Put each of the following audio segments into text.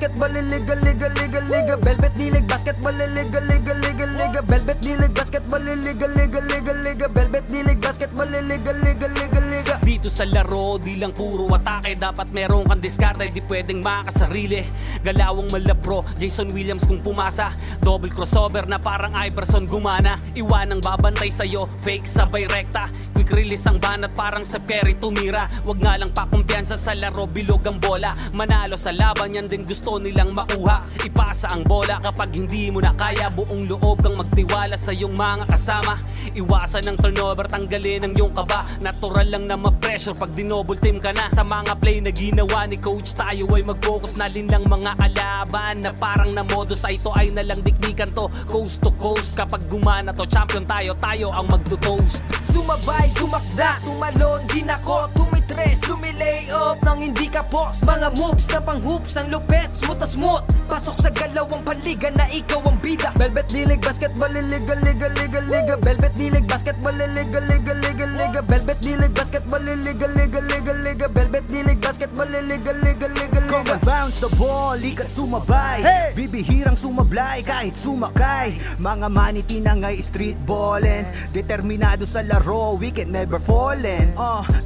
basketball liga liga liga liga Velvet D-League basketball liga liga liga liga Velvet D-League basketball liga liga liga liga Velvet D-League basketball liga liga liga liga. Dito sa laro, di lang puro atake, dapat meron kang diskarte, di pwedeng makasarili. Galawang malabro, Jason Williams kung pumasa, double crossover na parang Iverson gumana. Iwanang babantay sa'yo, fake sabay rekta, quick release ang banat parang sa Curry tumira. Wag nga lang pakumpiyansa sa laro, bilog ang bola. Manalo sa laban, yan din gusto nilang makuha. Ipasa ang bola kapag hindi mo na kaya, buong loob kang magtiwala sa iyong mga kasama. Iwasan ng turnover, tanggalin ang iyong kaba. Natural lang na ma-pressure pag dinouble team ka na. Sa mga play na ginawa ni coach, tayo ay mag-focus na lang mga kalaban na parang na modus. Ito ay nalang dikdikan to, coast to coast. Kapag gumana to, champion tayo, tayo ang magto-toast. Sumabay, tumakda, tumalon, di nako, tumitres, lumilay up nang hindi ka post. Mga moves na pang hoops, ang lupet, smooth as smooth. Pasok sa galawang paligan na ikaw ang bida. Velvet D-League basketball liga liga liga liga Velvet D-League basketball liga liga liga liga Velvet D-League basketball liga liga liga liga Velvet D-League basketball liga liga liga Come liga. and bounce the ball, ikat sumabay, Hey! bibihirang sumablay kahit sumakay. Mga maniti na nga'y street ballin', determinado sa laro, we can never fallin'.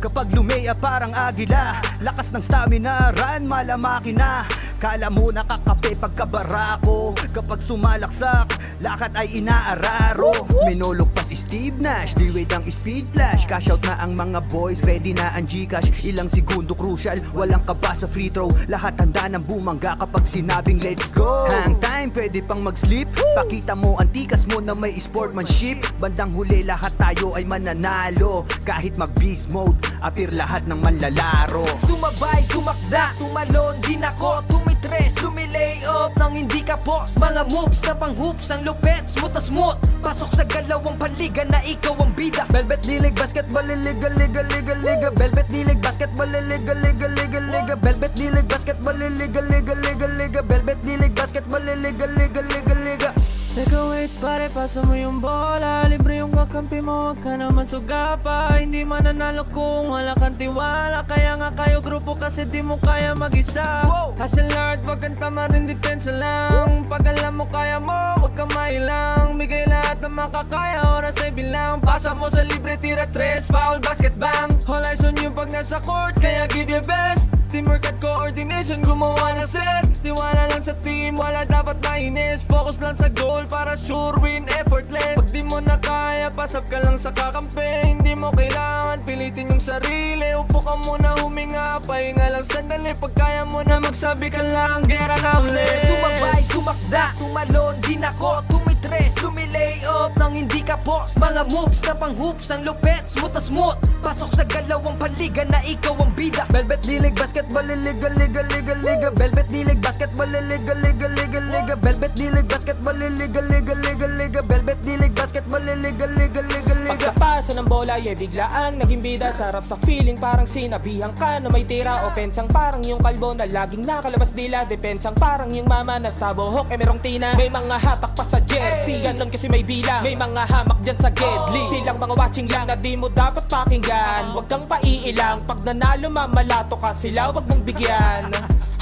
Kapag lumea parang agila, lakas ng stamina, run malamaki na. Kala mo nakakape pagkabarako, kapag sumalaksak, lakad ay inaararo. Minulog pa si Steve Nash, di wait ang speed flash. Cash out na ang mga boys, ready na ang Gcash. Ilang segundo crucial, walang kaba sa free throw. Lahat handa ng bumangga kapag sinabing let's go. Hang time, pwede pang mag-sleep. Pakita mo ang tikas mo na may sportsmanship. Bandang huli lahat tayo ay mananalo. Kahit mag-beast mode, appear lahat ng manlalaro. Sumabay, tumakda, tumalon, di nako, tumitres, lumilay up nang hindi ka post. Mga moves na pang hoops, ang lupet, smooth as smooth. Pasok sa galawang paligan na ikaw ang bida. Velvet D-League basketball liga liga liga liga Velvet D-League basketball liga liga liga liga Velvet D-League basketball liga liga liga liga Velvet D-League basketball liga liga liga liga. Teka wait pare, pasa mo yung bola. Libre yung kakampi mo, wag ka naman sugapa. Hindi mananalo kung wala kang tiwala. Kaya nga kayo grupo kasi di mo kaya mag-isa. Hustle hard, wag kang tamarin, depensa lang. Pag alam mo kaya mo, wag kang mailang. Bigay lahat ng makakaya, oras ay bilang. Pasa mo sa libre, tira tres, foul, basket bang. All eyes on you pag nasa court, kaya give your best. Teamwork at coordination, gumawa na set. Tiwala lang sa team, wala dapat mainis. Focus lang sa goal para sure win, effortless. Pag di mo na kaya, pasap ka lang sa kakampi. Hindi mo kailangan pilitin yung sarili. Upo ka muna, huminga, pahinga lang sandali. Pag kaya mo na magsabi ka lang, gera na ulit. Sumabay, tumakda, tumalon, di nako, tumitres, lumilay up nang hindi ka post. Mga moves na pang hoops, ang lupet, smooth as smooth. Pasok sa galawang paligan na ikaw ang bida. Velvet D-League basketball liga liga liga liga Velvet D-League basketball liga liga liga liga Velvet D-League basketball liga liga liga liga Velvet D-League basketball liga liga liga liga. Pagkapasa ng bola, biglaang naging bida. Sarap sa feeling, parang sinabihan ka na may tira. Opensang parang yung kalbo na laging nakalabas dila. Depensang parang yung mama na sa buhok merong tina. May mga hatak pa sa jersey, ganon kasi may bilang. May mga hamak dyan sa gedli, silang mga watching lang na di mo dapat pakinggan. Huwag kang paiilang, pag nanalo mamalato ka sila, wag mong bigyan.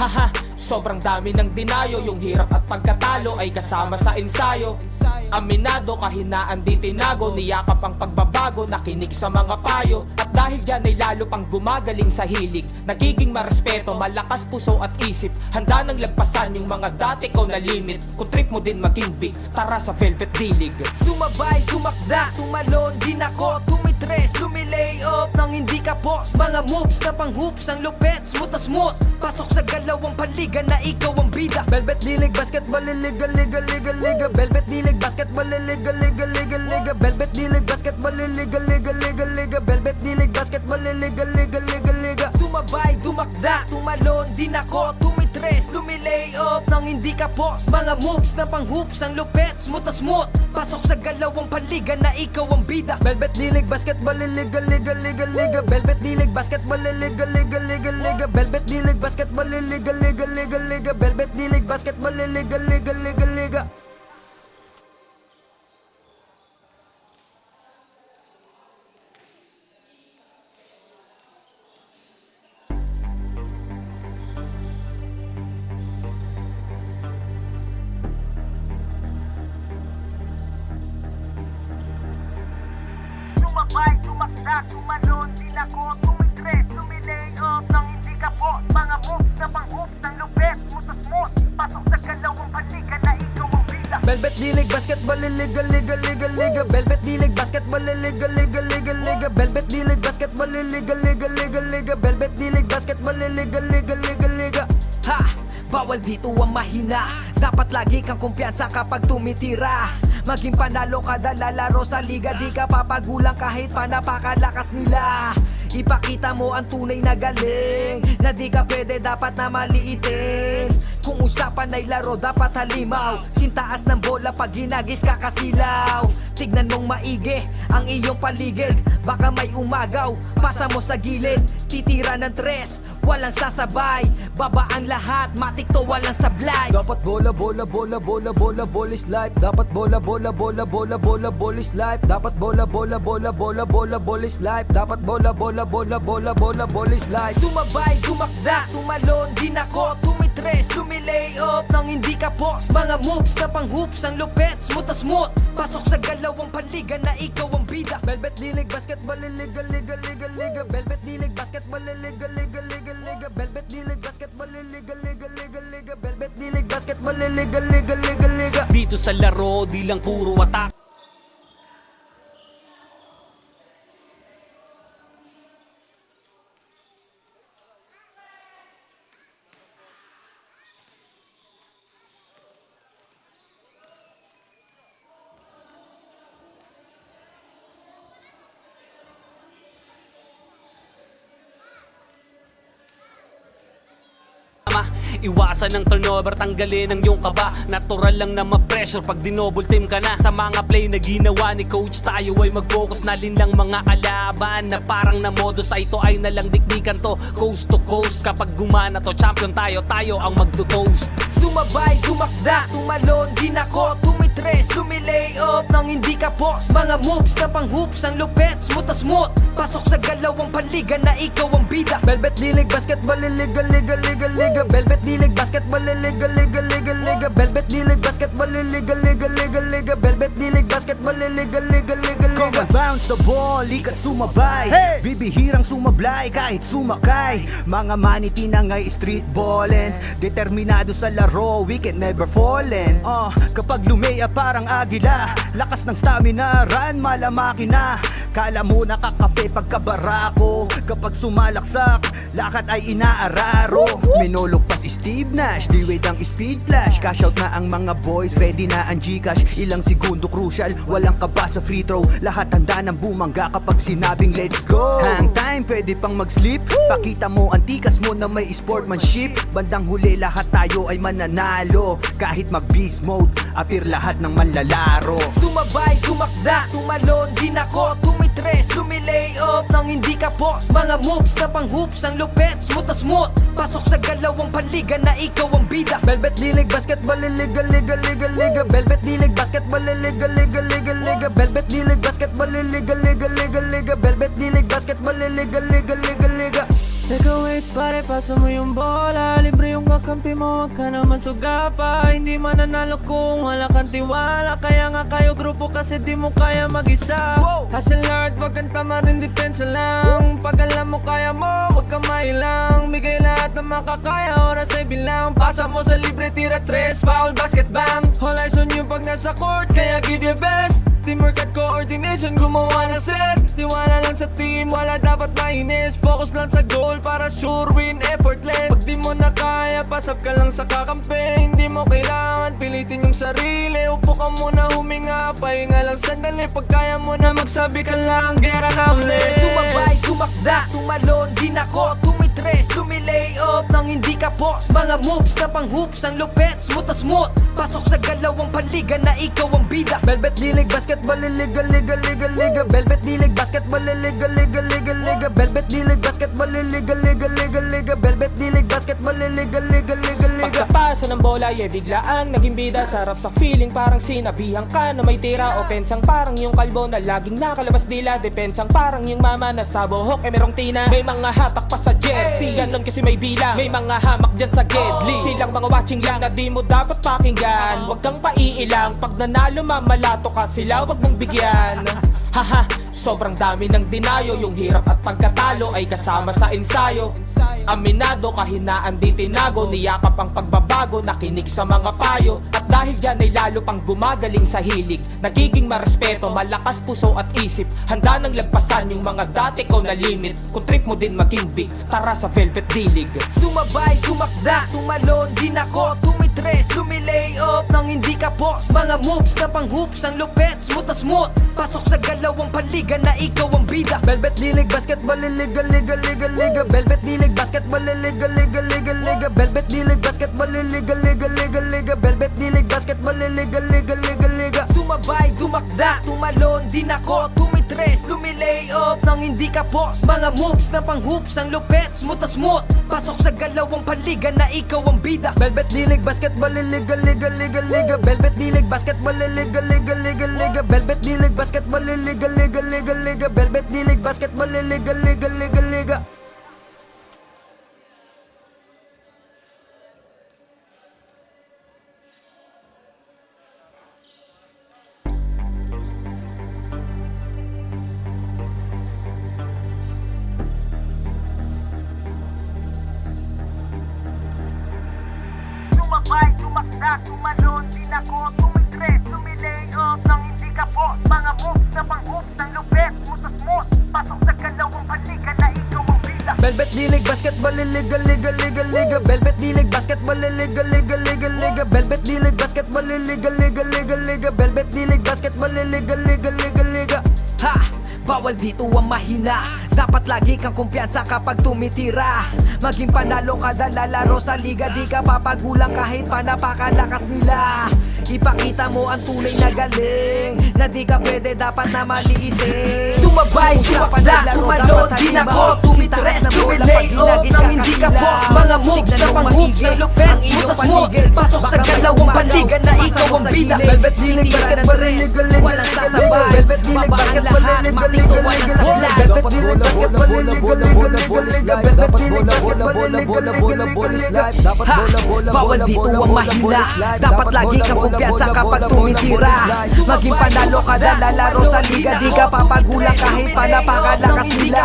Haha, sobrang dami ng dinayo. Yung hirap at pagkatalo ay kasama sa ensayo. Aminado, kahinaan di tinago. Niyakap ang pagbabago, nakinig sa mga payo. At dahil dyan ay lalo pang gumagaling sa hilig. Nagiging marespeto, malakas puso at isip. Handa nang lagpasan yung mga dati ko na limit. Kung trip mo din maging big, tara sa Velvet D-League. Sumabay, tumakda, tumalon, di nako, tumitres, lumilay up nang hindi ka post. Mga moves na pang hoops, ang lupet, smooth as smooth. Pasok sa galawang paligan na ikaw ang bida. Velvet D-League basketball liga liga liga liga Velvet D-League basketball liga liga liga liga Velvet D-League basketball liga liga liga liga Velvet D-League basketball liga liga liga liga. Sumabay, tumakda, tumalon, di nako, tumitres, lumilay up nang hindi ka post. Mga moves na pang hoops, ang lupet, smooth as smooth. Pasok sa galawang paligan na ikaw ang bida. Velvet D-League basketball liga liga liga liga Velvet D-League basketball liga liga liga liga Velvet D-League basketball liga liga liga liga Velvet D-League basketball liga liga liga liga. tumalon, dinako, tumitres, tumilay up nang hindi ka po. Mga moves na pang-hoops ng lupet, smooth, pasok sa galawang paliga na ikaw ang bida. Velvet dilig, basketball, liga, liga, liga, liga. Velvet dilig, basketball, liga, liga, liga, liga. Velvet dilig, basketball, liga, liga, liga, liga. Velvet dilig, basketball, liga, liga, liga, liga. Ha! Bawal dito ang mahina. Dapat lagi kang kumpiyansa kapag tumitira. Maging panalo kada lalaro sa liga. Di ka papagulang kahit pa napakalakas nila. Ipakita mo ang tunay na galing, na di ka pwede dapat na maliitin. Kung usapan ay laro dapat halimaw. Sintaas ng bola pag ginagis kakasilaw. Tignan mong maigi ang iyong paligid. Baka may umagaw, pasa mo sa gilid. Titira ng tres, walang sasabay. Babaan lahat, matik to walang sablay. Dapat bola, bola, bola, bola, bola, bola is life. Dapat bola, bola, bola, bola, bola, bola is life. Dapat bola, bola, bola, bola, bola, bola is life. Dapat bola, bola, bola, bola, bola, bola is life. Sumabay, gumakda, tumalon, dinako, tumitres, lumilay up nang hindi ka post. Mga moves na pang-hoops, ang lupet, smooth na smooth. Pasok sa galawang paliga na ikaw ang bida. Velvet dilig, basketball, liga, liga, liga, liga. Velvet dilig, basketball, liga, liga, liga, liga. Velvet dilig, basketball, liga, liga, liga, liga. Velvet dilig, basketball, liga, liga, liga, liga. Dito sa laro, di lang puro attack. Iwasan ng turnover, tanggalin ang iyong kaba. Natural lang na ma-pressure pag dinouble team ka na. Sa mga play na ginawa ni coach, tayo ay mag-focus na din lang mga kalaban. Na parang na modo sa ito ay nalang dikdikan to. Coast to coast, kapag gumana to, champion tayo, tayo ang magto-toast. Sumabay, gumakda, tumalon, dinako, tumitres, lumilay up nang hindi ka post. Mga moves na pang-hoops, ang lupet, smooth na smooth. Pasok sa galawang paliga na ikaw ang bida. Velvet dilig, basketball, liga, liga, liga, liga. Velvet dilig, basketball, liga, liga, liga, liga. Velvet dilig, basketball, liga, liga, liga, liga. Velvet dilig, basketball, liga, liga, liga, Come liga. and bounce the ball, ikat sumabay. Bibihirang sumablay kahit sumakay. Mga maniti na nga'y street ballin'. Determinado sa laro, we can never fallin'. Kapag lumea parang agila, lakas ng stamina, run malamaki na. Kala mo nakakape pagkabarako. Kapag sumalaksak, lakad ay inaararo. Minulog pa si Steve Nash, di wait ang speed flash. Cash out na ang mga boys, ready na ang Gcash. Ilang segundo crucial, walang kaba sa free throw. Lahat handa ng bumangga kapag sinabing let's go. Hang time, pwede pang mag-sleep. Pakita mo ang tikas mo na may sportsmanship. Bandang huli lahat tayo ay mananalo. Kahit mag-beast mode, appear lahat ng manlalaro. Sumabay, gumakda, tumalon, dinako, tumitres, lumilay up nang hindi ka post. Mga moves na pang-hoops, ang lupet, smooth na smooth. Pasok sa galawang paliga na ikaw ang bida. Velvet dilig, basketball, liga, liga, liga, liga. Velvet dilig, basketball, liga, liga, liga, liga. Velvet dilig, basketball, liga, liga, liga, liga. Velvet dilig, basketball, liga, liga, liga, liga. Teka wait pare, pasa mo yung bola. Libre yung kakampi mo, wag ka naman sugapa. Hindi mananalo kung wala kang tiwala. Kaya nga kayo grupo kasi di mo kaya mag-isa. Hustle hard, wag kang tama rin, depensa lang. Pag alam mo kaya mo, wag kang mailang. Bigay lahat ng makakaya, oras ay bilang. Pasa mo sa libre, tira tres, foul, basket bang. All eyes on you pag nasa court, kaya give your best. Teamwork at coordination, gumawa na set. Tiwala lang sa team, wala dapat mainis. Focus lang sa goal para sure win, effortless. Pag di mo na kaya, pasap ka lang sa kakampi. Hindi mo kailangan pilitin yung sarili. Upo ka muna, huminga, pahinga lang sandali. Pag kaya mo na magsabi ka lang, gera na ulit. Sumabay, gumakda, tumalon, dinako, tumitres, lumilay up nang hindi ka post. Mga moves na pang-hoops, ang lupet, smooth na smooth. Pasok sa galawang paliga na ikaw ang bida. Velvet dilig, basketball, liga, liga, liga, liga. Velvet dilig, basketball, liga, liga, liga, liga. Velvet dilig, basketball, liga, liga, liga, liga. Velvet dilig, basketball, liga, liga, liga, liga. Pagkapasa ng bola, biglaang naging bida. Sarap sa feeling, parang sinabihan ka na may tira. O pensang parang yung kalbo na laging nakalabas dila. Depensang parang yung mama na sa buhok merong tina. May mga hatak pa sa jersey, ganon kasi may bilang. May mga hamak dyan sa gedli, silang mga watching lang na di mo dapat pakinggan. Huwag kang paiilang, pag nanalo mamalato ka sila, wag mong bigyan. Haha, sobrang dami ng dinayo. Yung hirap at pagkatalo ay kasama sa ensayo. Aminado, kahinaan di tinago. Niyakap ang pagbabago, nakinig sa mga payo. At dahil dyan ay lalo pang gumagaling sa hilig. Nagiging marespeto, malakas puso at isip. Handa nang lagpasan yung mga dati ko na limit. Kung trip mo din maging big, tara sa Velvet Dilig. Sumabay, tumakda, tumalon, din ako tumitres, lumilay up nang hindi ka boss. Mga moves na pang hoops, ang lupet, smooth na smooth. Pasok sa galawang paligan na ikaw ang bida. Velvet Dilig, basketball, liga, liga, liga, liga. Velvet Dilig, basketball, liga, liga, liga, liga. Velvet Dilig, basketball, liga, liga, liga, liga. Velvet Dilig, basketball, liga, liga, liga, liga. Sumabay, tumakda, tumalon, din ako tumitres, lumilay up nang hindi ka boss. Mga moves na pang hoops, ang lupet, smooth na smooth. Pasok sa galawang paligan na ikaw ang bida. Velvet Dilig, basketball, liga, liga, liga, liga. Velvet Dilig, basketball, liga, liga, liga, liga. Velvet Dilig, basketball, liga, liga, liga, liga. Velvet Dilig, basketball, liga, liga, liga, liga. Sumabay, tumakda, tumalon, din ako tumitres, lumilay up nang hindi ka boss. Mga moves na pang hoops, ang lupet, smooth na smooth. Pasok sa galawang paligan na ikaw ang bida. Velvet Dilig, basketball, liga, liga, liga, liga. Velvet Dilig, basketball, liga, liga, liga, liga. Velvet Dilig, basketball, liga, liga, liga, liga. Velvet Dilig, basketball, liga, liga, liga, liga. Ha! Bawal dito ang mahina. Dapat lagi kang kumpiyansa kapag tumitira. Maging panalo kada lalaro sa liga. Di ka papagulang kahit pa napakalakas nila. Ipakita mo ang tunay na galing, na di ka pwede dapat na maliitin. Sumabay, tumakda, tumalon, din ako tumitres, lumilay up nang hindi ka boss. Mga moves na pang hoops, ang lupet, smooth na smooth. Pasok sa galawang paligan na ikaw ang bida. Velvet Dilig, basketball, liga, liga, walang sasabay. Velvet Dilig, basketball, liga, liga, liga, liga. Velvet Dilig, basketball, liga, liga, liga, liga. Velvet Dilig, basketball, liga, liga, liga, liga. Ha! Bawal dito ang mahina. Dapat lagi kang kumpiyansa kapag tumitira. Maging panalo kada lalaro sa liga. Di ka papagulang kahit pa napakalakas nila.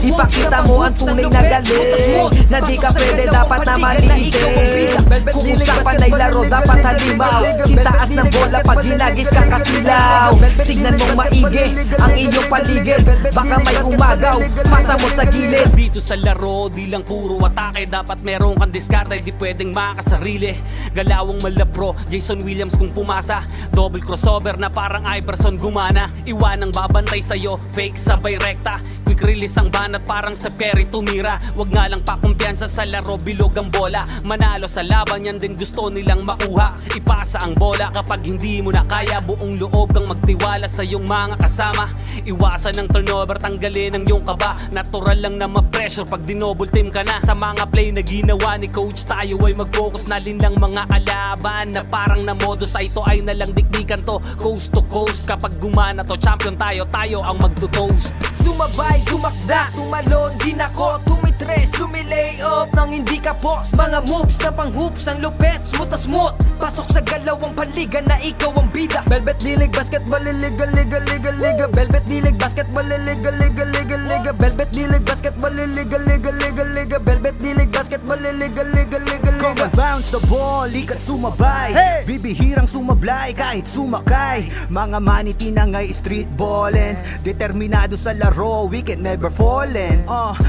Ipakita mo ang tunay na galing, na di ka pwede dapat na maliitin. Kung usapan ay laro dapat halimaw. Sintaas ng bola pag ginagis ka kasilaw. Tignan mong maigi ang iyong paligid. Baka may umagaw, pasa mo sa gilid. Dito sa laro, di lang puro atake. Dapat meron kang diskarte, di pwedeng makasarili. Galawang malabro, Jason Williams kung pumasa. Double crossover na parang Iverson gumana. Iwanang babantay sa'yo, fake sabay rekta. Quick release ang banat parang sa Perry tumira. Wag nga lang pakumpiyansa sa laro, bilog ang bola. Manalo sa laban, yan din gusto nilang makuha. Ipasa ang bola kapag hindi mo na kaya. Buong loob kang magtiwala sa iyong mga kasama. Iwasan ng turnover, tanggalin ang iyong kaba. Natural lang na ma-pressure pag dinouble team ka na. Sa mga play na ginawa ni coach, tayo ay mag-focus na din lang mga kalaban. Na parang na modus, ay ito ay nalang dikdikan to. Coast to coast, kapag gumana to, champion tayo, tayo ang magto-toast. Sumabay, tumakda, tumalon, din ako tumitres, lumilay up nang hindi ka boss. Mga moves na pang hoops, ang lupet, smooth na smooth. Pasok sa galawang paligan na ikaw ang bida. Velvet Dilig, basketball, liga, liga, liga, liga. Velvet Dilig, basketball, liga, liga, liga, liga. Velvet Dilig, basketball, liga, liga, liga, liga. Velvet Dilig, basketball, liga, liga, liga, Come liga. and bounce the ball, ikat sumabay. Bibihirang sumablay kahit sumakay. Mga maniti na nga'y street ballin'. Determinado sa laro, we can never fallin'.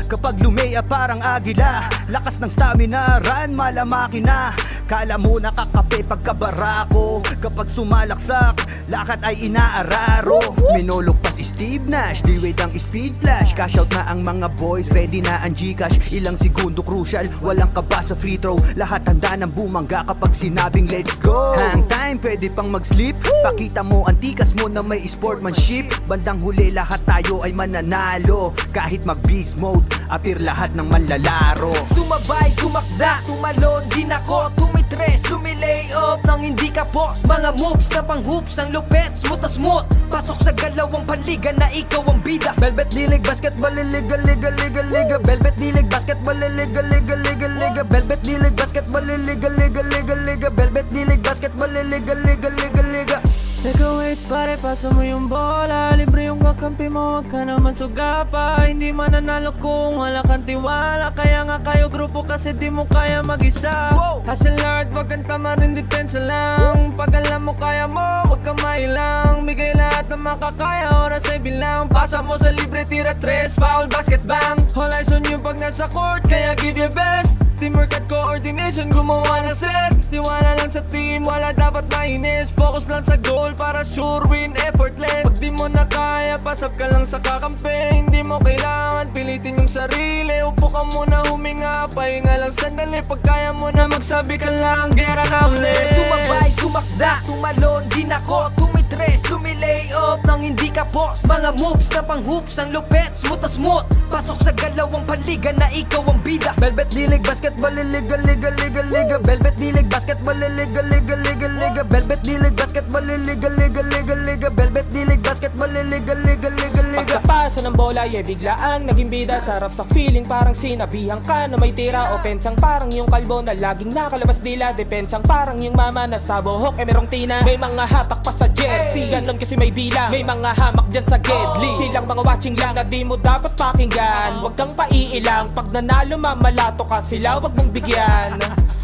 Kapag lumea parang agila, lakas ng stamina, run malamaki na. Kala mo nakakape pagkabarako. Kapag sumalaksak, lakad ay inaararo. Minulog pa si Steve Nash, di wait ang speed flash. Cash out na ang mga boys, ready na ang Gcash. Ilang segundo crucial, walang kaba sa free throw. Lahat handa ng bumangga kapag sinabing let's go. Hang time, pwede pang mag-sleep. Pakita mo ang tikas mo na may sportsmanship. Bandang huli lahat tayo ay mananalo. Kahit mag-beast mode, appear lahat ng manlalaro. Sumabay, tumakda, tumalon, din ako tumitres, lumilay up nang hindi ka boss. Mga moves na pang hoops, ang lupet, smooth na smooth. Pasok sa galawang paligan na ikaw ang bida. Velvet Dilig, basketball, liga, liga, liga, liga. Velvet Dilig, basketball, liga, liga, liga, liga. Velvet Dilig, basketball, liga, liga, liga, liga. Velvet Dilig, basketball, liga, liga, liga, liga. Nag-away Pare, pasa mo yung bola, libre yung kakampi mo, wag ka naman sugapa. Hindi mananalo kung wala kang tiwala, kaya nga kayo grupo kasi di mo kaya mag-isa. Hustle hard, wag kang tamarin, depensa lang. Pag alam mo kaya mo, wag kang mailang. Bigay lahat ng makakaya, oras ay bilang. Pasa mo sa libre, tira 3, foul, basket bang. All eyes on you pag nasa court, kaya give your best. Teamwork at coordination, gumawa na set. Tiwala lang sa team, wala dapat mainis. Focus lang sa goal para sure win, effortless. Pag di mo na kaya, pasap ka lang sa kakampi. Hindi mo kailangan pilitin yung sarili. Upo ka muna, huminga, pahinga lang sandali. Pag kaya mo na magsabi ka lang, gera na ulit. Sumabay, tumakda, tumalon, di nako, tumitres, lumilay up nang hindi ka boss. Mga moves na pang hoops, ang lupet, smooth na smooth. Pasok sa galawang paliga na ikaw ang bida. Velvet dilig, basketball, liga, liga, liga, liga. Velvet dilig, basketball, liga, liga, liga, liga. Velvet dilig, basketball, liga, liga, liga, liga. Velvet dilig, basketball, liga, liga, liga, liga. Pagkapasa ng bola, biglaang naging bida. Sarap sa feeling, parang sinabihan ka na may tira. Opensang parang yung kalbo na laging nakalabas dila. Depensang parang yung mama na sa buhok merong tina. May mga hatak pa sa jersey, ganon kasi may bilang. May mga hamak dyan sa gedli, silang mga watching lang na di mo dapat pakinggan. Huwag kang paiilang, pag nanalo mamalato ka sila, wag mong bigyan.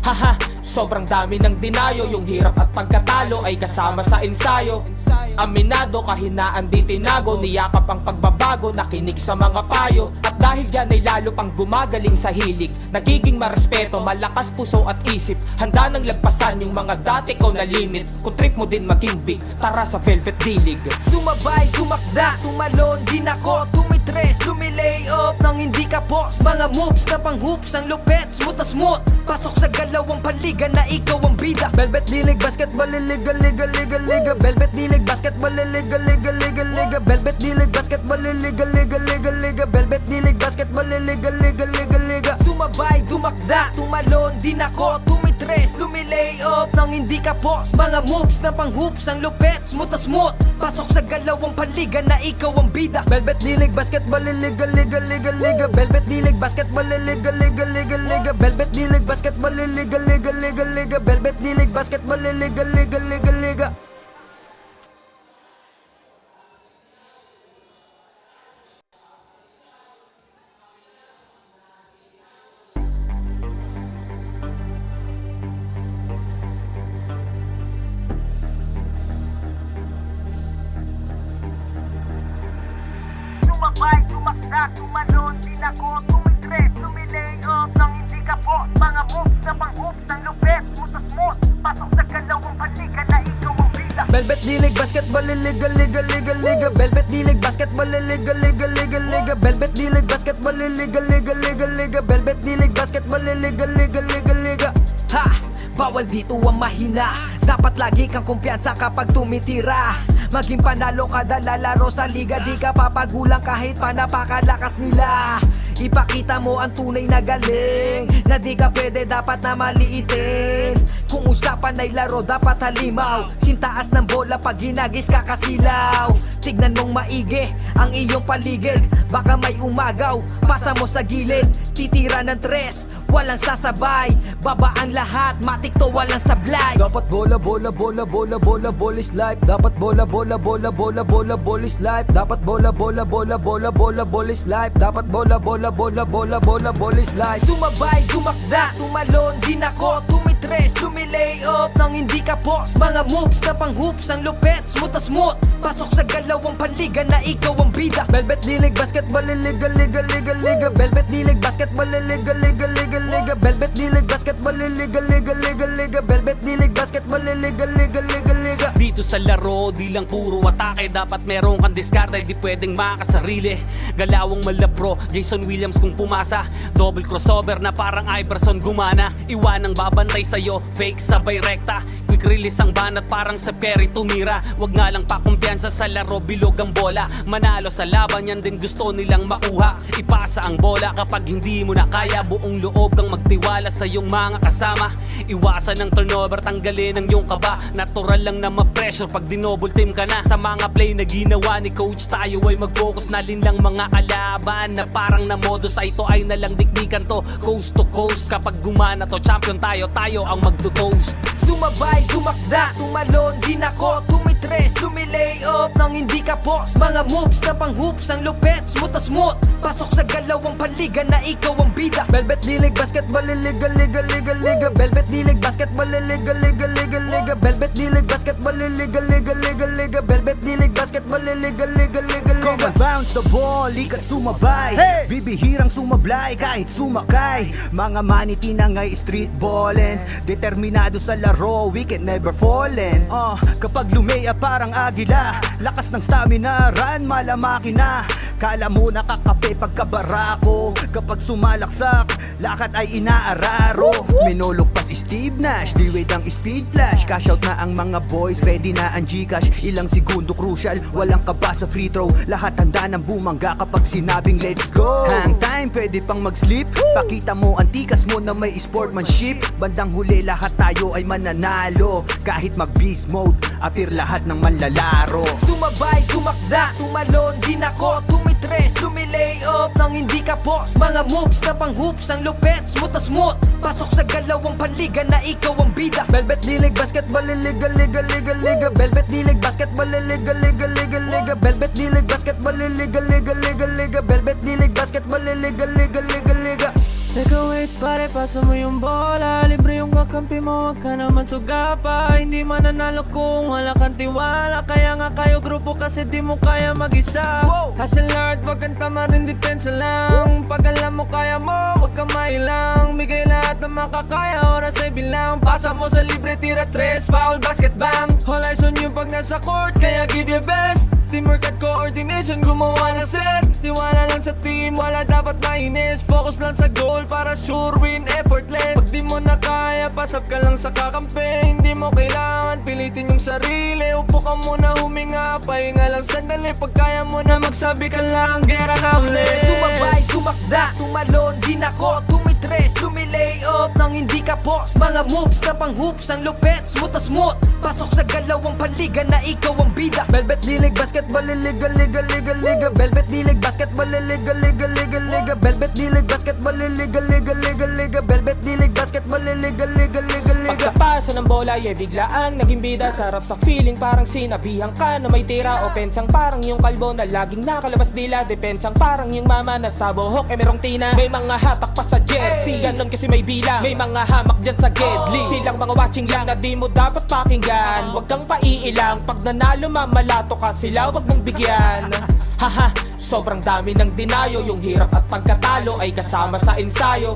Haha, sobrang dami ng dinayo. Yung hirap at pagkatalo ay kasama sa ensayo. Aminado, kahinaan di tinago. Niyakap ang pagbabago, nakinig sa mga payo. At dahil dyan ay lalo pang gumagaling sa hilig. Nagiging marespeto, malakas puso at isip. Handa nang lagpasan yung mga dati ko na limit. Kung trip mo din maging big, tara sa Velvet Dilig. Sumabay, tumakda, tumalon, di nako, tumitres, lumilay up nang hindi ka boss. Mga moves na pang hoops, ang lupet, smooth na smooth. Pasok sa galawang paliga na ikaw ang bida. Velvet dilig, basketball, liga, liga, liga, liga. Velvet dilig, basketball, liga, liga, liga, liga. Velvet dilig, basketball, liga, liga, liga, liga. Velvet dilig, basketball, liga, liga, liga, liga. Sumabay, tumakda, tumalon, di nako, tumitres, lumilay up nang hindi ka boss. Mga moves na pang hoops, ang lupet, smooth na smooth. Pasok sa galawang paliga na ikaw ang bida. Velvet dilig, basketball, liga, liga, liga, liga. Velvet dilig, basketball, liga, liga, liga, liga. Velvet dilig, basketball, liga, liga, liga, liga. Velvet dilig, basketball, liga, liga, liga, liga. Sumabay, tumakda, tumalon, di nako, tumitres, lumilay up nang hindi ka boss. Mga moves na pang hoops, ang lupet, smooth na smooth. Pasok sa galawang paliga na ikaw ang bida. Velvet dilig, basketball, liga, liga, liga, liga. Velvet dilig, basketball, liga, liga, liga, liga. Velvet dilig, basketball, liga, liga, liga, liga. Velvet dilig, basketball, liga, liga, liga, liga. Ha! Bawal dito ang mahina. Dapat lagi kang kumpiyansa kapag tumitira. Maging panalo kada lalaro sa liga. Di ka papagulang kahit pa napakalakas nila. Ipakita mo ang tunay na galing, na di ka pwede dapat na maliitin. Kung usapan ay laro dapat halimaw. Sintaas ng bola pag ginagis kakasilaw. Tignan mong maigi ang iyong paligid. Baka may umagaw, pasa mo sa gilid. Titira ng tres, walang sasabay. Babaan lahat, matik to walang sablay. Dapat bola, bola, bola, bola, bola, bola is life. Dapat bola, bola, bola, bola, bola, bola is life. Dapat bola, bola, bola, bola, bola, bola is life. Dapat bola, bola, bola, bola, bola, bola is life. Sumabay, tumakda, tumalon, di nako, tumitres, lumilay up nang hindi ka boss. Mga moves na pang hoops, ang lupet, smooth na smooth. Pasok sa galawang paliga na ikaw ang bida. Velvet dilig, basketball, liga, liga, liga, liga. Velvet dilig, basketball, liga, liga, liga, liga. Velvet dilig, basketball, liga, liga, liga, liga. Velvet dilig, basketball, liga, liga, liga, liga. Dito sa laro, di lang puro atake. Dapat meron kang diskarte, di pwedeng makasarili. Galawang malabro, Jason Williams kung pumasa. Double crossover na parang Iverson gumana. Iwanang babantay sa'yo, fake sabay rekta. Quick release ang banat parang sa Perry tumira. Wag nga lang pakumpiyansa sa laro, bilog ang bola. Manalo sa laban, yan din gusto nilang makuha. Ipasa ang bola kapag hindi mo na kaya. Buong loob kang magtiwala sa iyong mga kasama. Iwasan ng turnover, tanggalin ang iyong kaba. Natural lang na ma-pressure pag dinouble team ka na. Sa mga play na ginawa ni coach, tayo ay mag-focus na din lang mga kalaban. Na parang na modo sa ito ay nalang dikdikan to. Coast to coast, kapag gumana to, champion tayo, tayo ang magto-toast. Sumabay, tumakda, tumalon, di nako, tumitres. tumitres, lumilay up nang hindi ka boss. Mga moves na pang hoops, ang lupet, smooth na smooth. Pasok sa galawang paliga na ikaw ang bida. Velvet dilig, basketball, liga, liga, liga, liga. Velvet dilig, basketball, liga, liga, liga, liga. Velvet dilig, basketball, liga, liga, liga, liga. Velvet dilig, basketball, liga, liga, liga, Come liga. and bounce the ball, ikat sumabay. Bibihirang sumablay kahit sumakay. Mga maniti na ngay street ballin', determinado sa laro, we can never fallin'. Kapag lumea parang agila, lakas ng stamina, run malamaki na. Kala mo nakakape pagkabarako, kapag sumalaksak, lakad ay inaararo. Minulog pa si Steve Nash, di wait ang speed flash. Cash out na ang mga boys, ready na ang Gcash. Ilang segundo crucial, walang kaba sa free throw. Lahat handa ng bumangga kapag sinabing let's go. Hang time, pwede pang mag-sleep. Pakita mo ang tikas mo na may sportsmanship. Bandang huli lahat tayo ay mananalo. Kahit mag-beast mode, appear lahat ng manlalaro. Sumabay, tumakda, tumalon, din ako, tumitres, lumilay up nang hindi ka boss. Mga moves na pang hoops, ang lupet, smooth na smooth. Pasok sa galawang paliga na ikaw ang bida. Velvet dilig, basketball, liga, liga, liga, liga. Velvet dilig, basketball, liga, liga, liga, liga. Velvet dilig, basketball, liga, liga, liga, liga. Velvet dilig, basketball, liga, liga, liga, liga. Teka wait pare, pasa mo yung bola. Libre yung kakampi mo, wag ka naman sugapa. Hindi mananalo kung wala kang tiwala. Kaya nga kayo grupo kasi di mo kaya mag-isa. Hustle hard, wag kang tama rin, depensa lang. Pag alam mo kaya mo, wag kang mailang. Bigay lahat na makakaya, oras ay bilang. Pasa mo sa libre, tira tres, foul, basket bang. All eyes on you pag nasa court, kaya give your best. Teamwork at coordination, gumawa ng set. Tiwala lang sa team, wala dapat mainis. Focus lang sa goal para sure win, effortless. Pag di mo na kaya, pasap ka lang sa kakampi. Hindi mo kailangan pilitin yung sarili. Upo ka muna, huminga, pahinga lang sandali. Pag kaya mo na magsabi ka lang, gera na ulit. Sumabay, tumakda, tumalon, din ako, tumitres, lumilay up nang hindi ka boss. Mga moves na pang hoops, ang lupet, smooth na smooth. Pasok sa galawang paliga na ikaw ang bida. Velvet dilig, basketball, liga, liga, liga, liga. Velvet dilig, basketball, liga, liga, liga, liga. Velvet dilig, basketball, liga, liga, liga, liga. Velvet dilig, basketball, liga, liga, liga, liga. Pagkapasa ng bola, biglaang naging bida. Sarap sa feeling, parang sinabihan ka na may tira. O pensang parang yung kalbo na laging nakalabas dila. Depensang parang yung mama na sa buhok merong tina. May mga hatak pa sa jersey, ganon kasi may bilang. May mga hamak dyan sa gedli, silang mga watching lang na di mo dapat pakinggan. Huwag kang paiilang, pag nanalo mamalato ka sila, wag mong bigyan. Haha, sobrang dami ng dinayo. Yung hirap at pagkatalo ay kasama sa ensayo.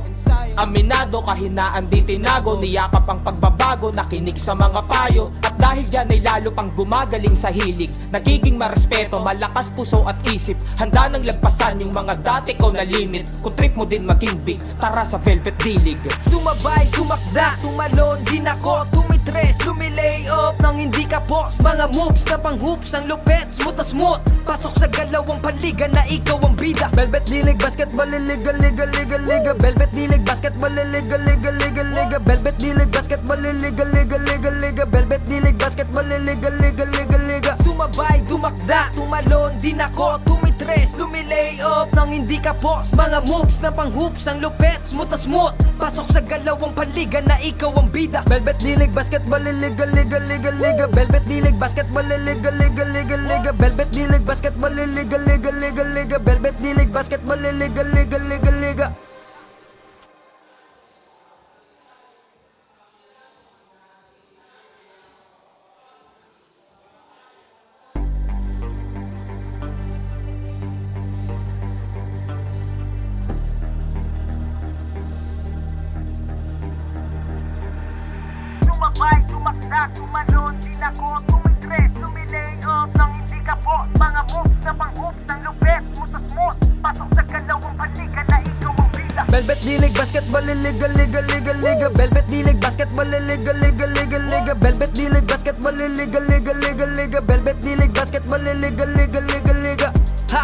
Aminado, kahinaan di tinago. Niyakap ang pagbabago, nakinig sa mga payo. At dahil dyan ay lalo pang gumagaling sa hilig. Nagiging marespeto, malakas puso at isip. Handa nang lagpasan yung mga dati ko na limit. Kung trip mo din maging big, tara sa Velvet Dilig. Sumabay, tumakda, tumalon, din ako, tumitres, lumilay up nang hindi ka boss. Mga moves na pang hoops, ang lupet, smooth na smooth. Pasok sa galawang paliga na ikaw ang bida. Velvet dilig, basketball, liga, liga, liga, liga. Velvet dilig, basketball, liga, liga, liga, liga. Velvet dilig, basketball, liga, liga, liga, liga. Velvet dilig, basketball, liga, liga, liga, liga. Sumabay, tumakda, tumalon, din ako, tumitres, lumilay up nang hindi ka boss. Mga moves na pang hoops, ang lupet, smooth na smooth. Pasok sa galawang paliga na ikaw ang bida. Velvet dilig, basketball, liga, liga, liga, liga. Velvet dilig, basketball, liga, liga, liga, liga. Velvet dilig, basketball, liga, liga, liga, liga. Velvet dilig, basketball, liga, liga, liga, liga. Sumabay, tumakda, tumalon, din ako, tumitres, lumilay up nang hindi ka boss. Mga moves na pang hoops, ang lupet, smooth na smooth. Pasok sa galawang paliga na ikaw ang bida. Velvet dilig, basketball, liga, liga, liga, liga. Velvet dilig, basketball, liga, liga, liga, liga. Velvet dilig, basketball, liga, liga, liga, liga. Velvet dilig, basketball, liga, liga, liga, liga. Ha!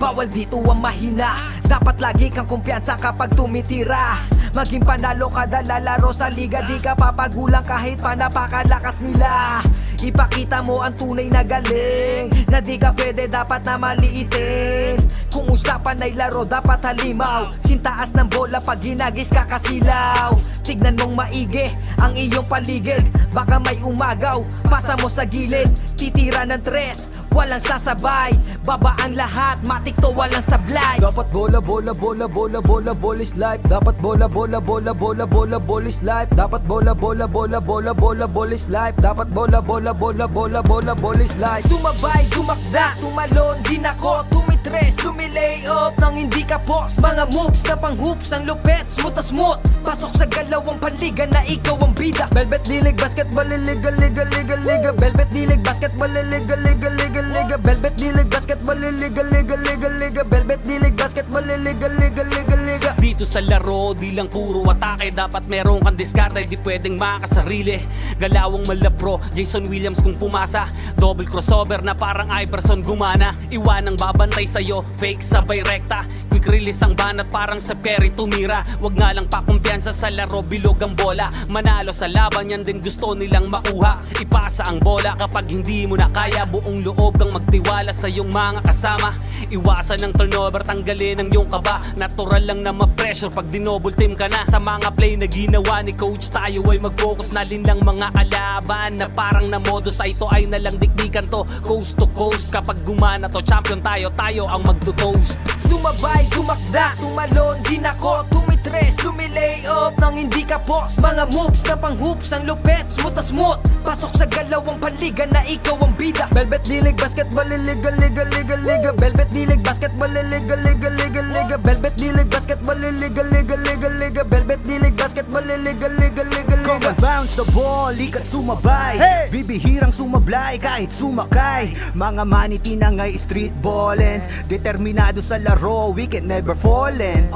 Bawal dito ang mahina, dapat lagi kang kumpiyansa kapag tumitira. Maging panalo kada lalaro sa liga, di ka papagulang kahit pa napakalakas nila. Ipakita mo ang tunay na galing, na di ka pwede dapat na maliitin. Kung usapan ay laro dapat halimaw, sintaas ng bola pag ginagis ka kasilaw. Tignan mong maigi ang iyong paligid, baka may umagaw, pasa mo sa gilid. Titira ng tres, walang sasabay, baba ang lahat, matik to walang sablay. Dapat bola, bola, bola, bola, bola, bola is life. Dapat bola, bola, bola, bola, bola, bola is life. Dapat bola, bola, bola, bola, bola, bola is life. Dapat bola, bola, bola, bola, bola, bola is life. Sumabay, tumakda, tumalon, din ako, tumitres, lumilay up nang hindi ka boss. Mga moves na pang hoops, ang lupet, smooth na smooth. Pasok sa galawang panliga na ikaw ang bida. Velvet Dilig Basketball, liga, liga, liga, liga. Velvet Dilig Basketball, liga, liga, liga, liga. Velvet Dilig Basketball, liga, liga, liga, liga. Velvet Dilig Basketball, liga, liga, liga, liga. Dito sa laro, di lang puro atake. Dapat meron kang diskarte, di pwedeng makasarili. Galawang malabro, Jason Williams kung pumasa. Double crossover na parang Iverson gumana. Iwanang babantay sa'yo, fake sabay rekta. Quick release ang banat parang sa Perry tumira. Wag nga lang pakumpiyansa sa laro, bilog ang bola. Manalo sa laban, yan din gusto nilang makuha. Ipasa ang bola kapag hindi mo na kaya. Buong loob kang magtiwala sa iyong mga kasama. Iwasan ng turnover, tanggalin ang iyong kaba. Natural lang na ma-pressure pag dinouble team ka na. Sa mga play na ginawa ni coach, tayo ay mag-focus na din lang mga kalaban. Na parang na modus, ay ito ay nalang dikdikan to. Coast to coast, kapag gumana to, champion tayo, tayo ang magto-toast. Sumabay, tumakda, tumalon, din ako, tumitres, lumilay up nang hindi ka boss. Mga moves na pang hoops, ang lupet, smooth na smooth. Pasok sa galawang panliga na ikaw ang bida. Velvet Dilig Basketball, liga, liga, liga, liga. Velvet Dilig Basketball, liga, liga, liga, liga. Velvet Dilig Basketball, liga, liga, liga, liga. Velvet Dilig Basketball, liga, liga, liga, Come liga. and bounce the ball, ikat sumabay. Bibihirang sumablay kahit sumakay. Mga maniti na ngay street ballin', determinado sa laro, we can never fallin'.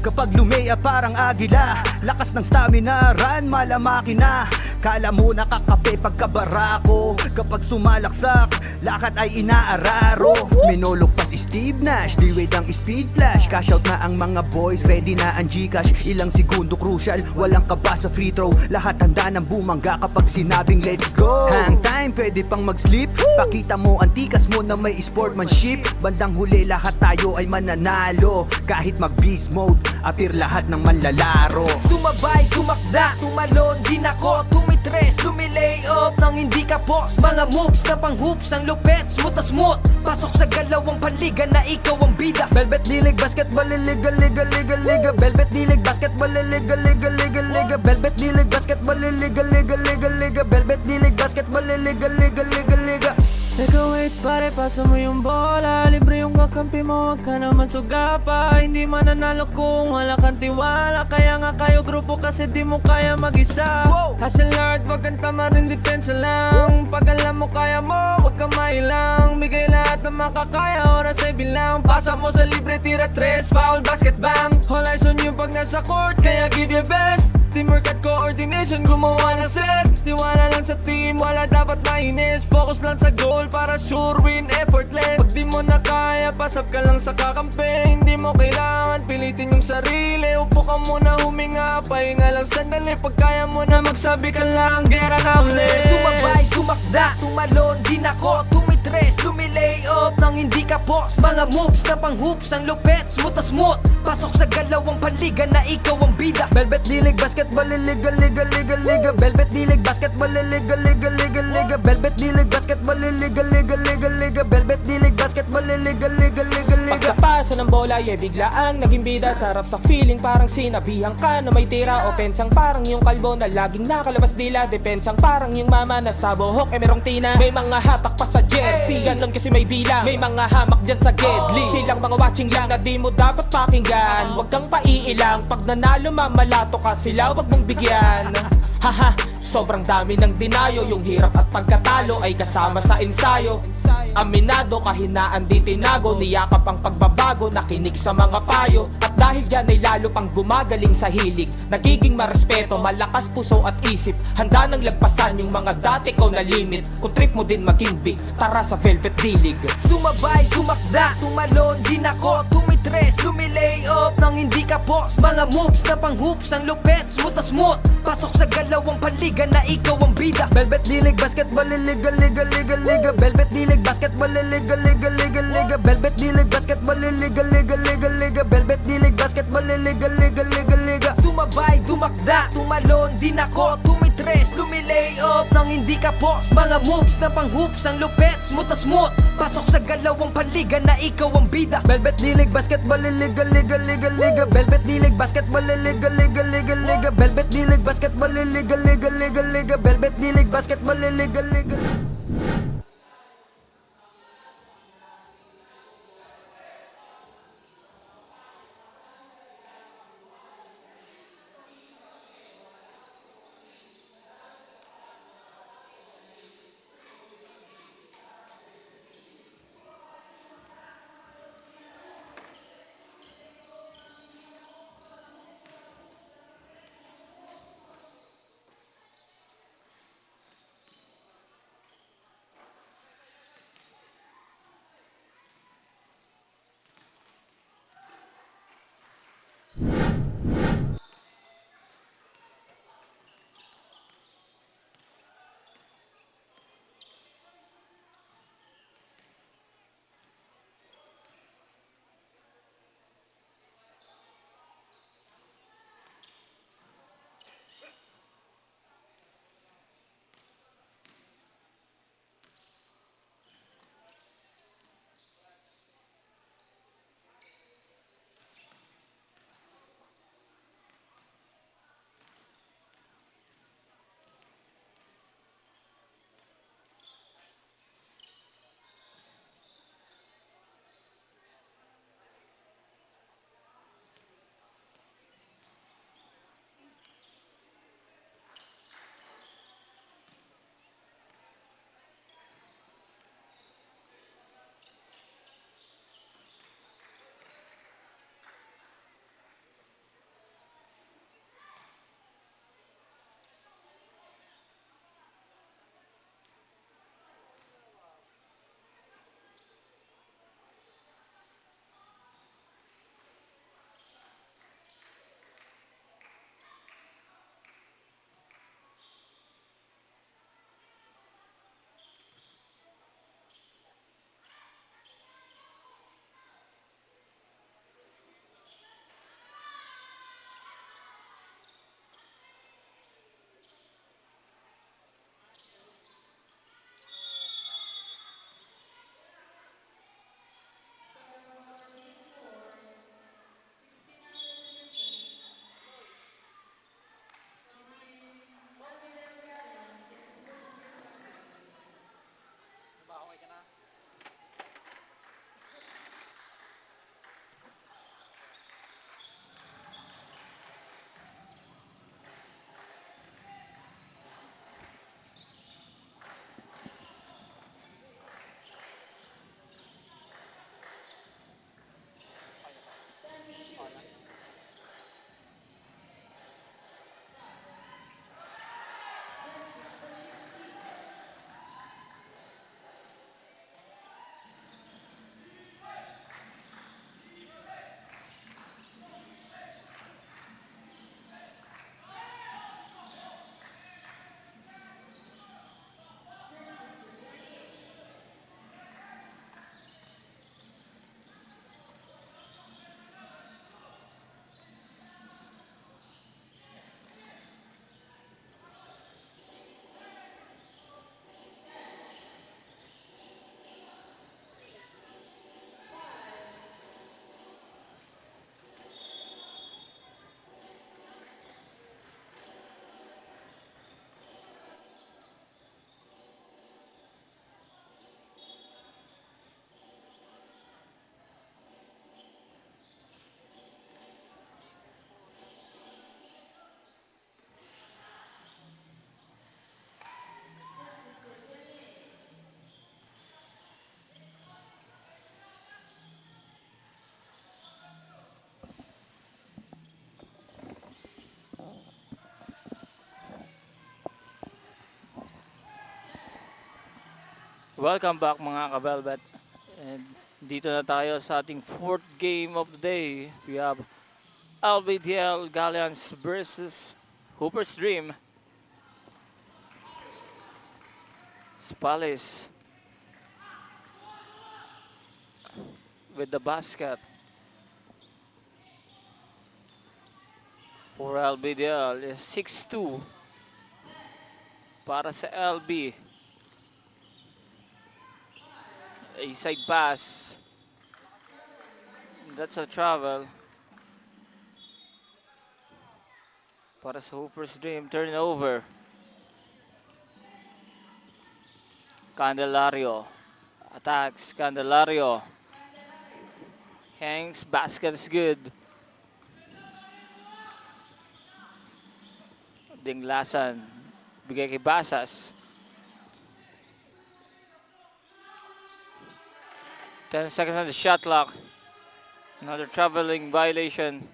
Kapag lumea parang agila, lakas ng stamina, run malamaki na. Kala mo nakakape pagkabarako, kapag sumalaksak, lakad ay inaararo. Minulog pa si Steve Nash, di wait ang speed flash. Cash out na ang mga boys, ready na ang Gcash. Ilang segundo crucial, walang kaba sa free throw. Lahat handa ng bumangga kapag sinabing let's go. Hang time, pwede pang mag-sleep. Pakita mo ang tikas mo na may sportsmanship. Bandang huli lahat tayo ay mananalo. Kahit mag-beast mode, appear lahat ng manlalaro. Sumabay, tumakda, tumalon, din ako, tumitres, lumilay up nang hindi ka boss. Mga moves na pang hoops, ang lupet, smooth na smooth. Pasok sa galawang panliga na ikaw ang bida. Velvet Dilig Basketball, liga, liga, liga, liga. Velvet Dilig Basketball, liga, liga, liga, liga. Velvet Dilig Basketball, liga, liga, liga, liga. Velvet Dilig Basketball, liga, liga, liga, liga. Teka wait pare, pasa mo yung bola. Libre yung kakampi mo, wag ka naman sugapa. Hindi mananalo kung wala kang tiwala. Kaya nga kayo grupo kasi di mo kaya mag-isa. Hustle hard, wag kang tama rin, depensa lang. Pag alam mo kaya mo, wag kang mailang. Bigay lahat ng makakaya, oras ay bilang. Pasa mo sa libre, tira tres, foul, basket bang. All eyes on you pag nasa court, kaya give your best. Teamwork at coordination, gumawa na set. Tiwala lang sa team, wala dapat mainis. Focus lang sa goal para sure win, effortless. Pag di mo na kaya, pasap ka lang sa kakampi. Hindi mo kailangan pilitin yung sarili. Upo ka muna, huminga, pahinga lang sandali. Pag kaya mo na magsabi ka lang, gera na ulit. Sumabay, tumakda, tumalon, din ako, tumitres, lumilay up nang hindi ka boss. Mga moves na pang hoops, ang lupet, smooth na smooth. Pasok sa galawang panliga na ikaw ang bida. Velvet Dilig Basketball, liga, liga, liga, liga. Velvet Dilig Basketball, liga, liga, liga, liga. Velvet Dilig Basketball, liga, liga, liga, liga. Velvet Dilig Basketball, liga, liga, liga, liga. Pagkapasa ng bola, biglaang naging bida. Sarap sa feeling, parang sinabihan ka na may tira. Opensang parang yung kalbo na laging nakalabas dila. Depensang parang yung mama na sa buhok merong tina. May mga hatak pa sa jersey, ganon kasi may bilang. May mga hamak dyan sa gedli, silang mga watching lang na di mo dapat pakinggan. Huwag kang paiilang, pag nanalo mamalato ka sila, wag mong bigyan. Haha, Sobrang dami ng dinayo, yung hirap at pagkatalo ay kasama sa ensayo. Aminado, kahinaan di tinago, niyakap ang pagbabago, nakinig sa mga payo. At dahil dyan ay lalo pang gumagaling sa hilig, nagiging marespeto, malakas puso at isip. Handa nang lagpasan yung mga dati ko na limit. Kung trip mo din maging big, tara sa Velvet Dilig. Sumabay, tumakda, tumalon din ako, tumitres, lumilay up nang hindi ka boss. Mga moves na pang hoops, ang lupet, smooth na smooth. Pasok sa galawang paliga na ikaw ang bida. Velvet Dilig, basketball, liga, liga, liga, liga. Velvet Dilig, basketball, liga, liga, liga, liga. Velvet Dilig, basketball, liga, liga, liga, liga. Velvet Dilig, basketball, liga, liga, liga, liga. Sumabay, tumakda, tumalon din ako, tumitres, lumilay up nang hindi ka boss. Mga moves na pang hoops, ang lupet, smooth na smooth. Pasok sa galawang paliga na ikaw ang bida. Velvet Dilig, basketball, liga, liga, liga, liga. Velvet Dilig, basketball, liga, liga, liga, liga. Velvet Dilig, basketball, liga, liga, liga, liga. Velvet Dilig, basketball, liga, liga. Welcome back mga ka-Velvet. And dito na tayo sa ating fourth game of the day. We have LBDL Galleons versus Hooper's Dream. Spallis with the basket. For LBDL is 6-2 para sa LB. A side pass. That's a travel. Para sa Hooper's Dream, turnover. Candelario. Attacks, Candelario. Hangs, basket is good. Dinglasan. Bigay kay Basas. 10 seconds on the shot clock. Another traveling violation.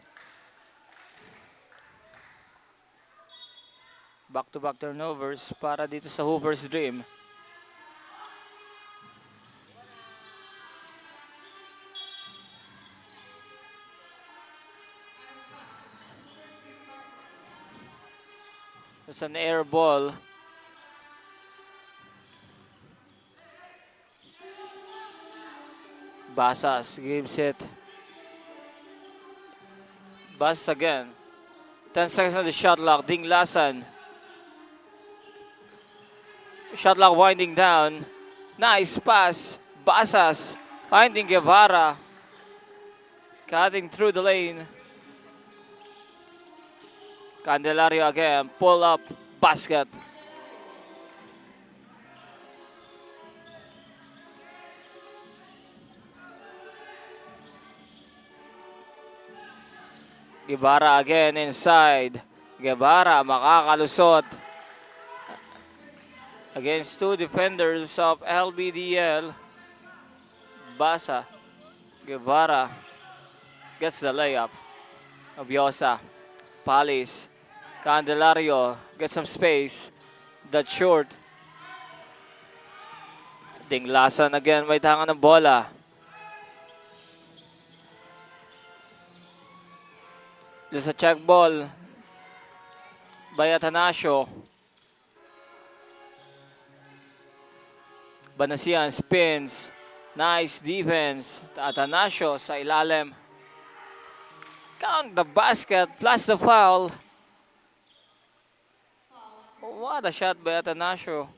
Back-to-back turnovers para dito sa Hooper's Dream. It's an air ball. Basas gives it. Basas again. 10 seconds on the shot clock. Dinglasan. Shot clock winding down. Nice pass. Basas finding Guevara. Cutting through the lane. Candelario again. Pull up. Basket. Guevara again inside. Guevara makakalusot against two defenders of LBDL. Basa. Guevara gets the layup. Obiosa. Palis. Candelario gets some space. That's short. Dinglasan again. May tangan ng bola. There's a check ball by Atanasio. Banasian spins. Nice defense. Atanasio sa ilalim. Count the basket plus the foul. What a shot by Atanasio.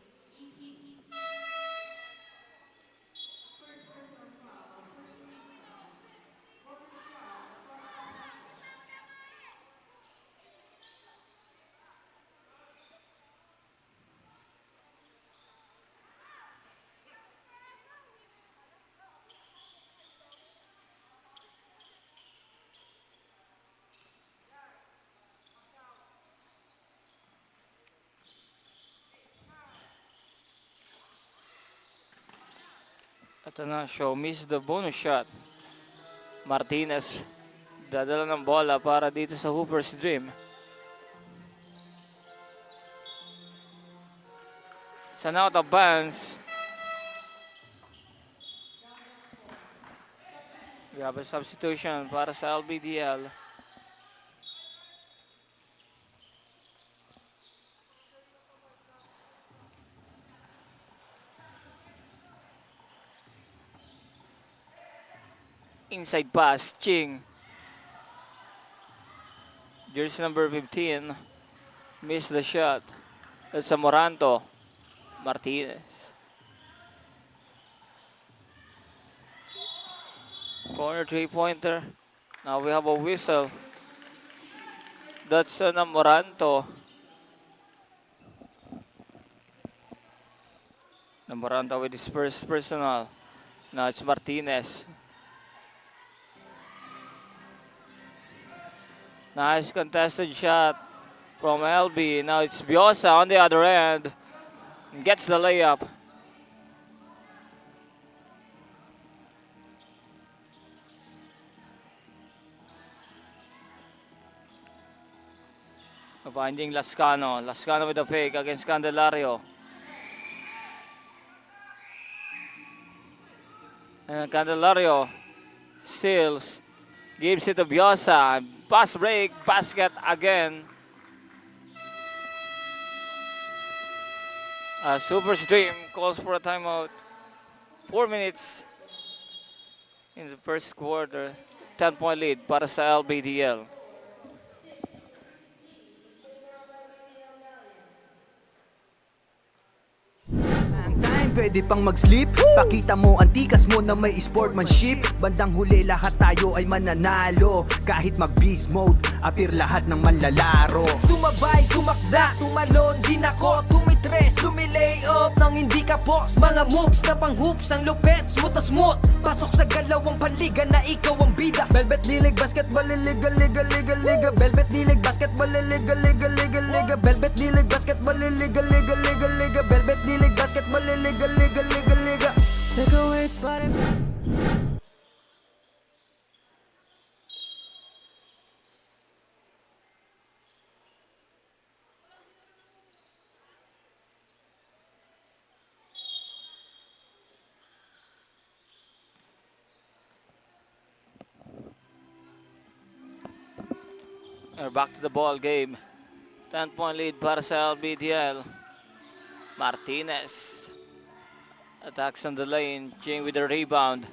Atanasio missed the bonus shot. Martinez dadala ng bola para dito sa Hooper's Dream. It's an out of bounds. We have a substitution para sa LBDL. Inside pass, Ching. Jersey number 15. Missed the shot. That's a Moranto. Martinez. Corner three-pointer. Now we have a whistle. That's a Moranto. Moranto with his first personal. Now it's Martinez. Nice contested shot from LB. Now it's Biosa on the other end. Gets the layup. Finding Lascano. Lascano with a fake against Candelario. And Candelario steals, gives it to Biosa. Pass break, basket again. Super Stream calls for a timeout. 4 minutes in the first quarter. 10-point lead para sa LBDL. Ang time, pwede pang mag-sleep. Pakita mo ang tikas mo na may sportsmanship. Bandang huli lahat tayo ay mananalo. Kahit mag-beast mode, appear lahat ng manlalaro. Sumabay, tumakda, tumalon, din ako tumitres, lumilay up nang hindi ka boss. Mga moves na pang hoops, ang lupet, smooth na smooth. Pasok sa galawang paliga na ikaw ang bida. Velvet dilig, basketball, liga, liga, liga, liga. Velvet dilig, basketball, liga, liga, liga, liga. Velvet dilig, basketball, liga, liga, liga, liga. Velvet dilig, basketball, liga, liga, liga, liga. Take a wait, pare. We're back to the ball game. 10-point lead para sa LBDL. Martinez attacks on the lane. Ching with the rebound.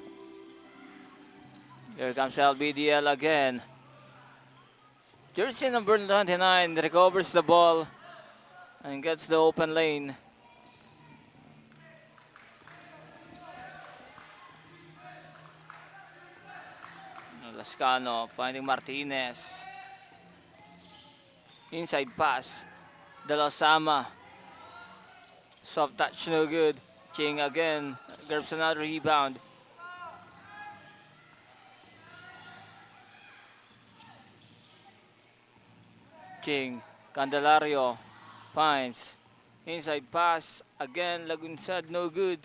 Here comes LBDL again. Jersey number 29 recovers the ball and gets the open lane. Lascano finding Martinez. Inside pass. De La Sama. Soft touch, no good. Ching again. Grabs another rebound. Ching. Candelario. Finds. Inside pass. Again, Lagunsad, no good.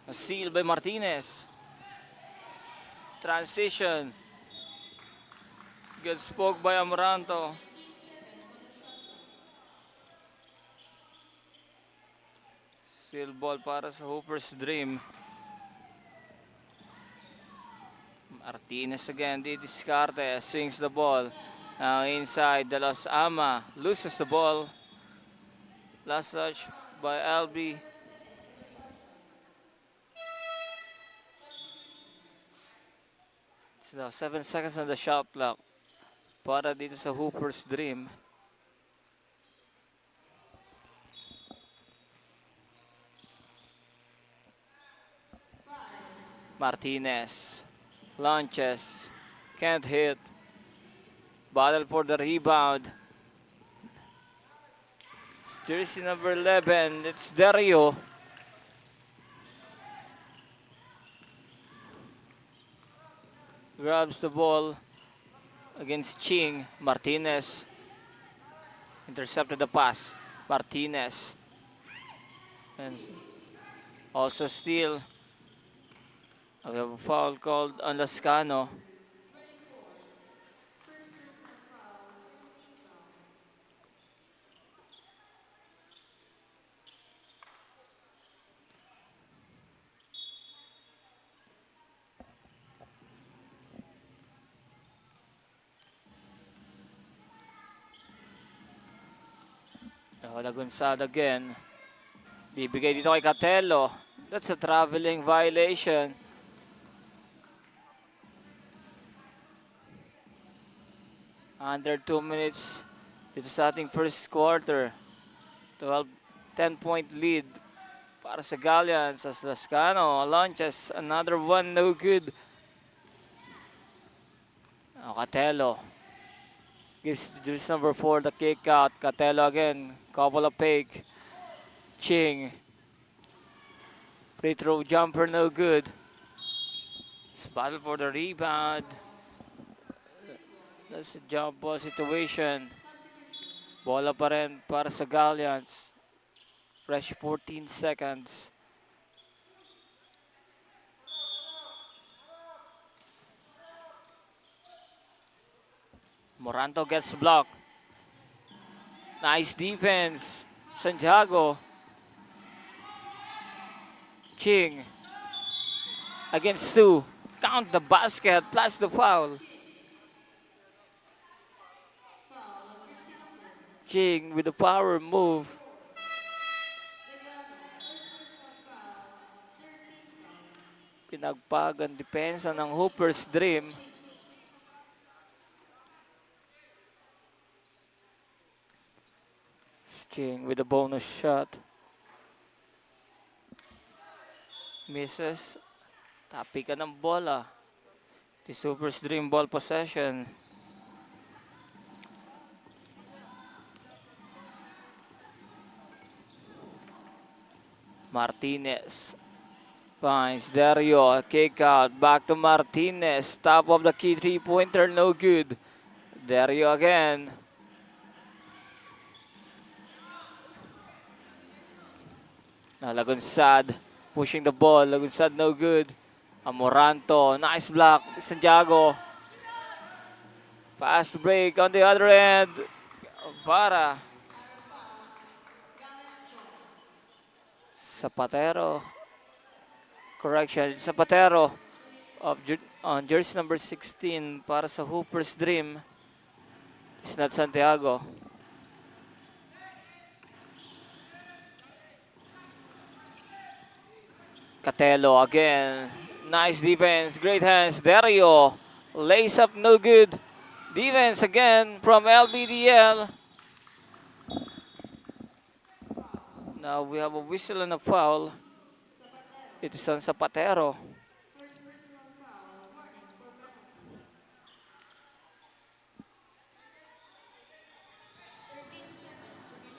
A steal by Martinez. Transition. Gets spoke by Amaranto. Steal ball para sa Hooper's Dream. Martinez again, di discarte, swings the ball. Now inside, De Los Ama loses the ball. Last touch by LB. It's now 7 seconds on the shot clock para dito sa Hooper's Dream. Martinez launches, can't hit. Battle for the rebound. Jersey number 11, it's Dario. Grabs the ball against Ching. Martinez intercepted the pass. Martinez. And also steal. We have a foul called on Lascano. Lagunsad again. Bibigay dito kay Catelo. That's a traveling violation. Under 2 minutes dito sa ating first quarter. 10-point lead para sa Galleons as Lascano launches another one, no good. Catelo gives juice number 4 the kick out. Catelo again, couple of fake. Ching. Free throw jumper, no good. It's battle for the rebound. That's a jump ball situation. Bola pa rin para sa Galleons. Fresh 14 seconds. Moranto gets blocked. Nice defense. Santiago. Ching. Against two. Count the basket plus the foul. Ching with the power move. Pinagpagan depensa ng Hooper's Dream. Ching with a bonus shot. Misses. Tapi ka ng bola. The Hooper's Dream ball possession. Martinez finds Dario, kick out, back to Martinez, top of the key three-pointer, no good. Dario again. Now Lagunsad pushing the ball, Lagunsad no good. Amoranto, nice block, Santiago. Fast break on the other end. Para. Zapatero. Correction, Zapatero on jersey number 16 para sa Hooper's Dream. It's not Santiago. Catelo again. Nice defense, great hands. Dario lays up, no good. Defense again from LBDL. Now we have a whistle and a foul. It is on Zapatero.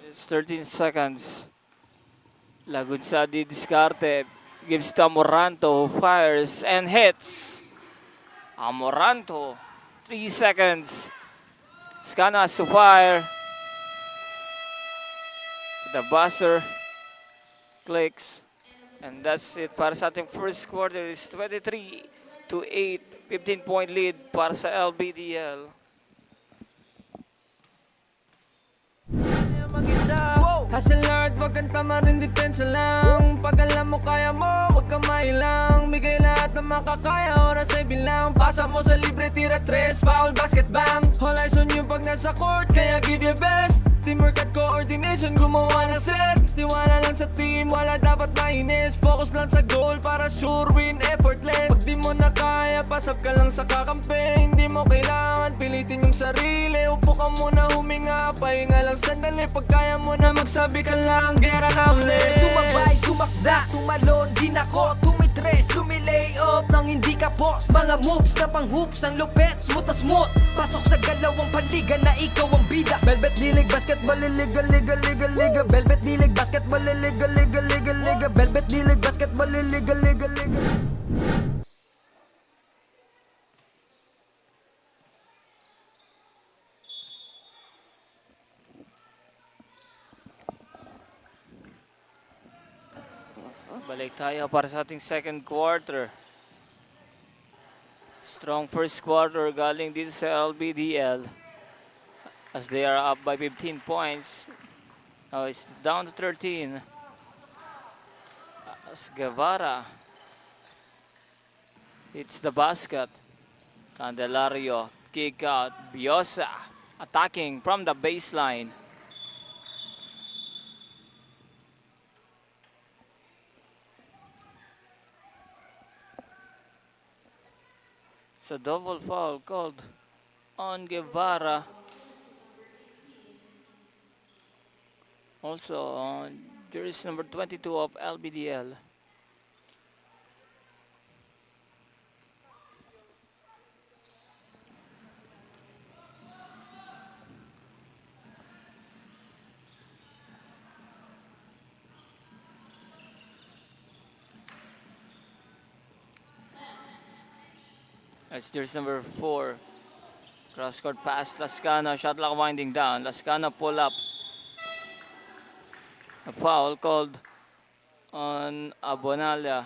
It's 13 seconds. Lagunsadi discarded. Gives to Amoranto, who fires and hits. Amoranto, 3 seconds. Scano has to fire. The buzzer clicks. And that's it para sa ating first quarter. Is 23-8, 15-point lead para sa LBDL. Mag-isa, hustle hard, wag kang tamarin, depensa lang. Pag alam mo kaya mo, wag kang mailang. Bigay lahat ng makakaya, oras ay bilang. Pasa mo sa libre, tira tres, foul, basket bang. All eyes on you pag nasa court, kaya give your best. Teamwork at coordination, gumawa ng set. Tiwala lang sa team, wala dapat mainis. Focus lang sa goal para sure win, effortless. Pag di mo na kaya, pasap ka lang sa kakampi. Hindi mo kailangan pilitin yung sarili. Upo ka muna, huminga, pahinga lang sandali. Pag kaya mo na magsabi ka lang, gera na ulit. Sumabay, tumakda, tumalon, di nako, tumitres, lumilay up nang hindi ka boss. Mga moves na pang hoops, ang lupet, smooth na smooth. Pasok sa galawang paliga na ikaw ang bida. Velvet dilig, basketball, liga, liga, liga, liga. Velvet dilig, basketball, liga, liga, liga, liga. Velvet dilig, basketball, liga, liga, liga. Balik tayo para sa ating second quarter. Strong first quarter galing dito sa LBDL. As they are up by 15 points. Now it's down to 13. As Guevara hits the basket. Candelario, kick out. Biosa attacking from the baseline. It's a double foul called on Guevara. Also on jersey number 22 of LBDL. That's jersey number 4. Cross-court pass, Lascano, shot clock winding down. Lascano pull up. A foul called on Abonala.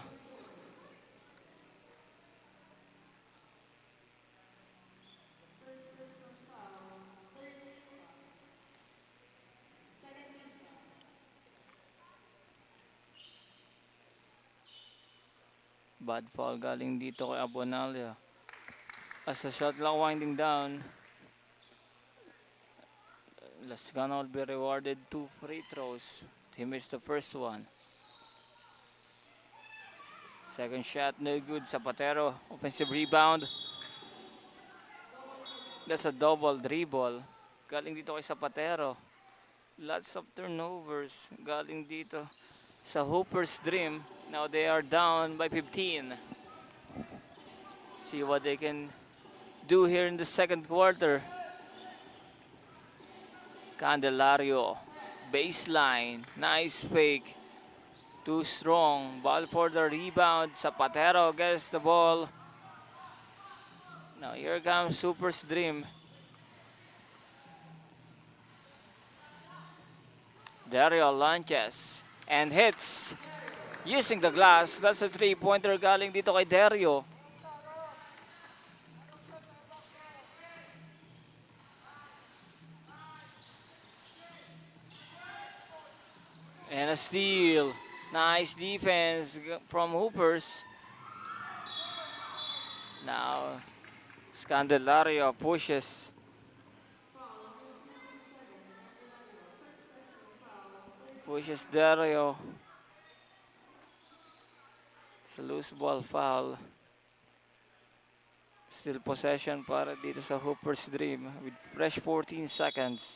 Bad foul galing dito kay Abonalia. As the shot clock winding down, Lascano will be rewarded 2 free throws. He missed the first one. Second shot, no good. Zapatero, offensive rebound. That's a double dribble. Galing dito kay Zapatero. Lots of turnovers. Galing dito sa Hooper's Dream. Now they are down by 15. See what they can do here in the second quarter. Candelario, baseline, nice fake. Too strong. Ball for the rebound. Zapatero gets the ball. Now here comes Super's Dream. Dario launches and hits using the glass. That's a three-pointer galing dito kay Dario. And a steal. Nice defense from Hoopers. Now, Scandelario pushes. Pushes Dario. It's a loose ball foul. Still possession para dito sa Hoopers Dream with fresh 14 seconds.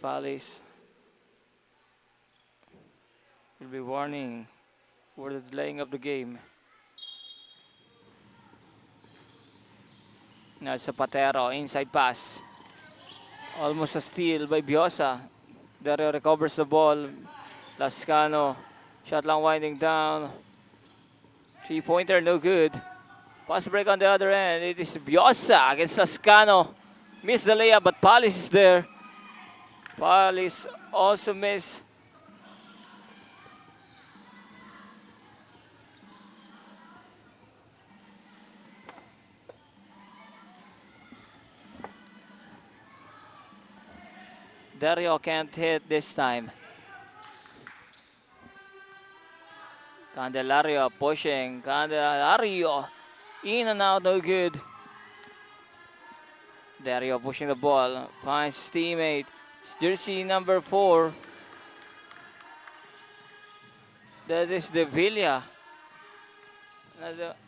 Palace will be warning for the delaying of the game. Now Zapatero, inside pass. Almost a steal by Biosa. Dario recovers the ball. Lascano, shot lang winding down. Three-pointer, no good. Pass break on the other end. It is Biosa against Lascano. Missed the layup, but Palace is there. Palace also miss. Dario can't hit this time. Candelario pushing. Candelario in and out, no good. Dario pushing the ball. Finds his teammate. It's jersey number 4. That is De Villa.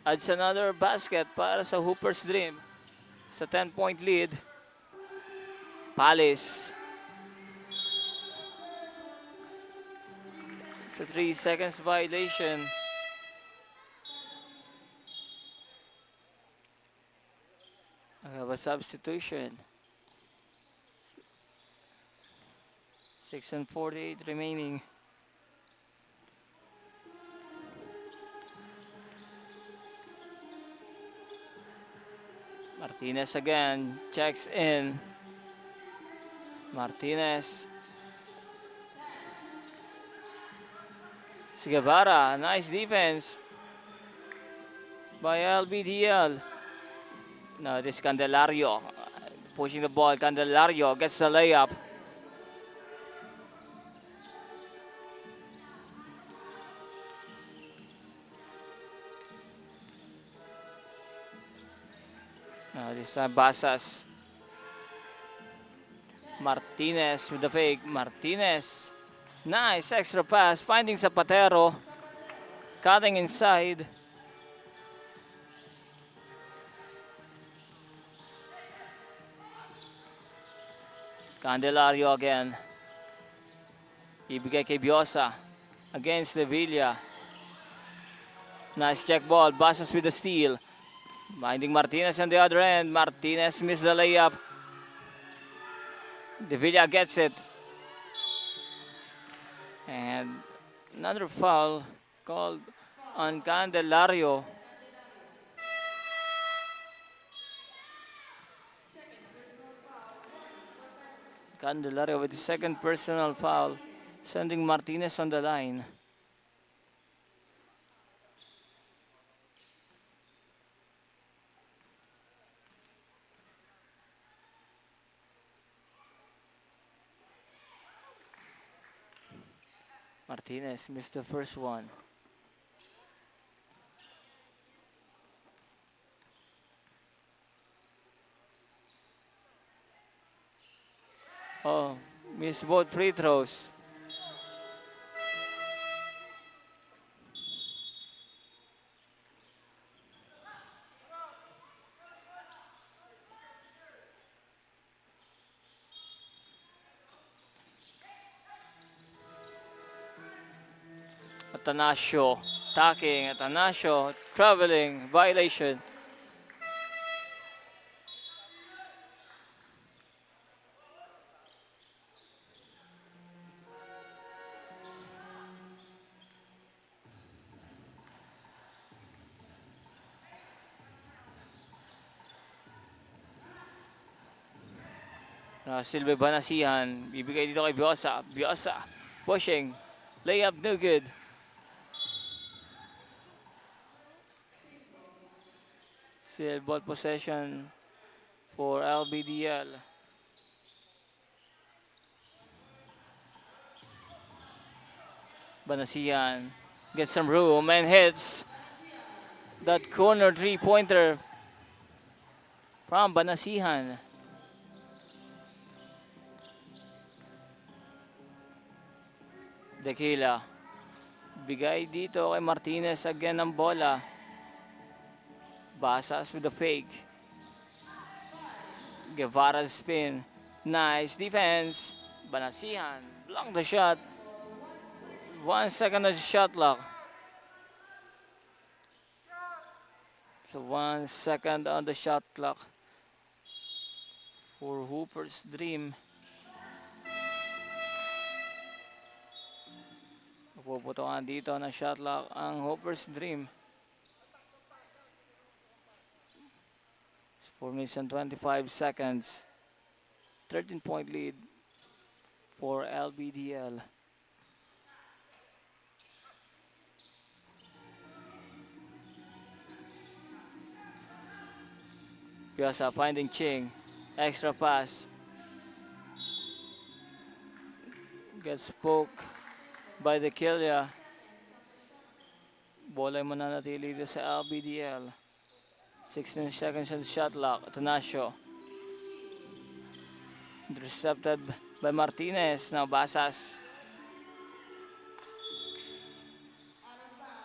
Adds another basket para sa Hooper's Dream. It's a 10-point lead. Palace. It's a 3 seconds violation. I have a substitution. 6:48 remaining. Martinez again checks in. Martinez. Guevara, nice defense by LBDL. Now this Candelario pushing the ball. Candelario gets the layup. Now this time Basas. Martinez with the fake. Martinez. Nice extra pass. Finding Zapatero. Cutting inside. Candelario again. Ibigay kay Biosa. Against Sevilla. Nice check ball. Basas with the steal. Finding Martinez on the other end. Martinez missed the layup. De Villa gets it. And another foul called on Candelario. Candelario with the second personal foul, sending Martinez on the line. Martinez missed the first one. Oh, missed both free throws. Atanasio attacking, Atanasio traveling, violation. Silve Banasihan, bibigay dito kay Biosa. Biosa, pushing, layup no good. Still ball possession for LBDL. Banasihan gets some room and hits that corner three-pointer from Banasihan. Tequila. Bigay dito kay Martinez again ng bola. Basas with the fake. Guevara's spin. Nice defense. Banasihan. Block the shot. 1 second of shot clock. So 1 second on the shot clock for Hooper's Dream. Puputukan dito ng shot clock ang Hooper's Dream. 4 minutes and 25 seconds. 13-point lead for LBDL. Piazza finding Ching. Extra pass. Gets poked by the Killia. Bola ay mananatili dito sa LBDL. 16 seconds on the shot clock. Atanasio. Intercepted by Martinez. Now Basas.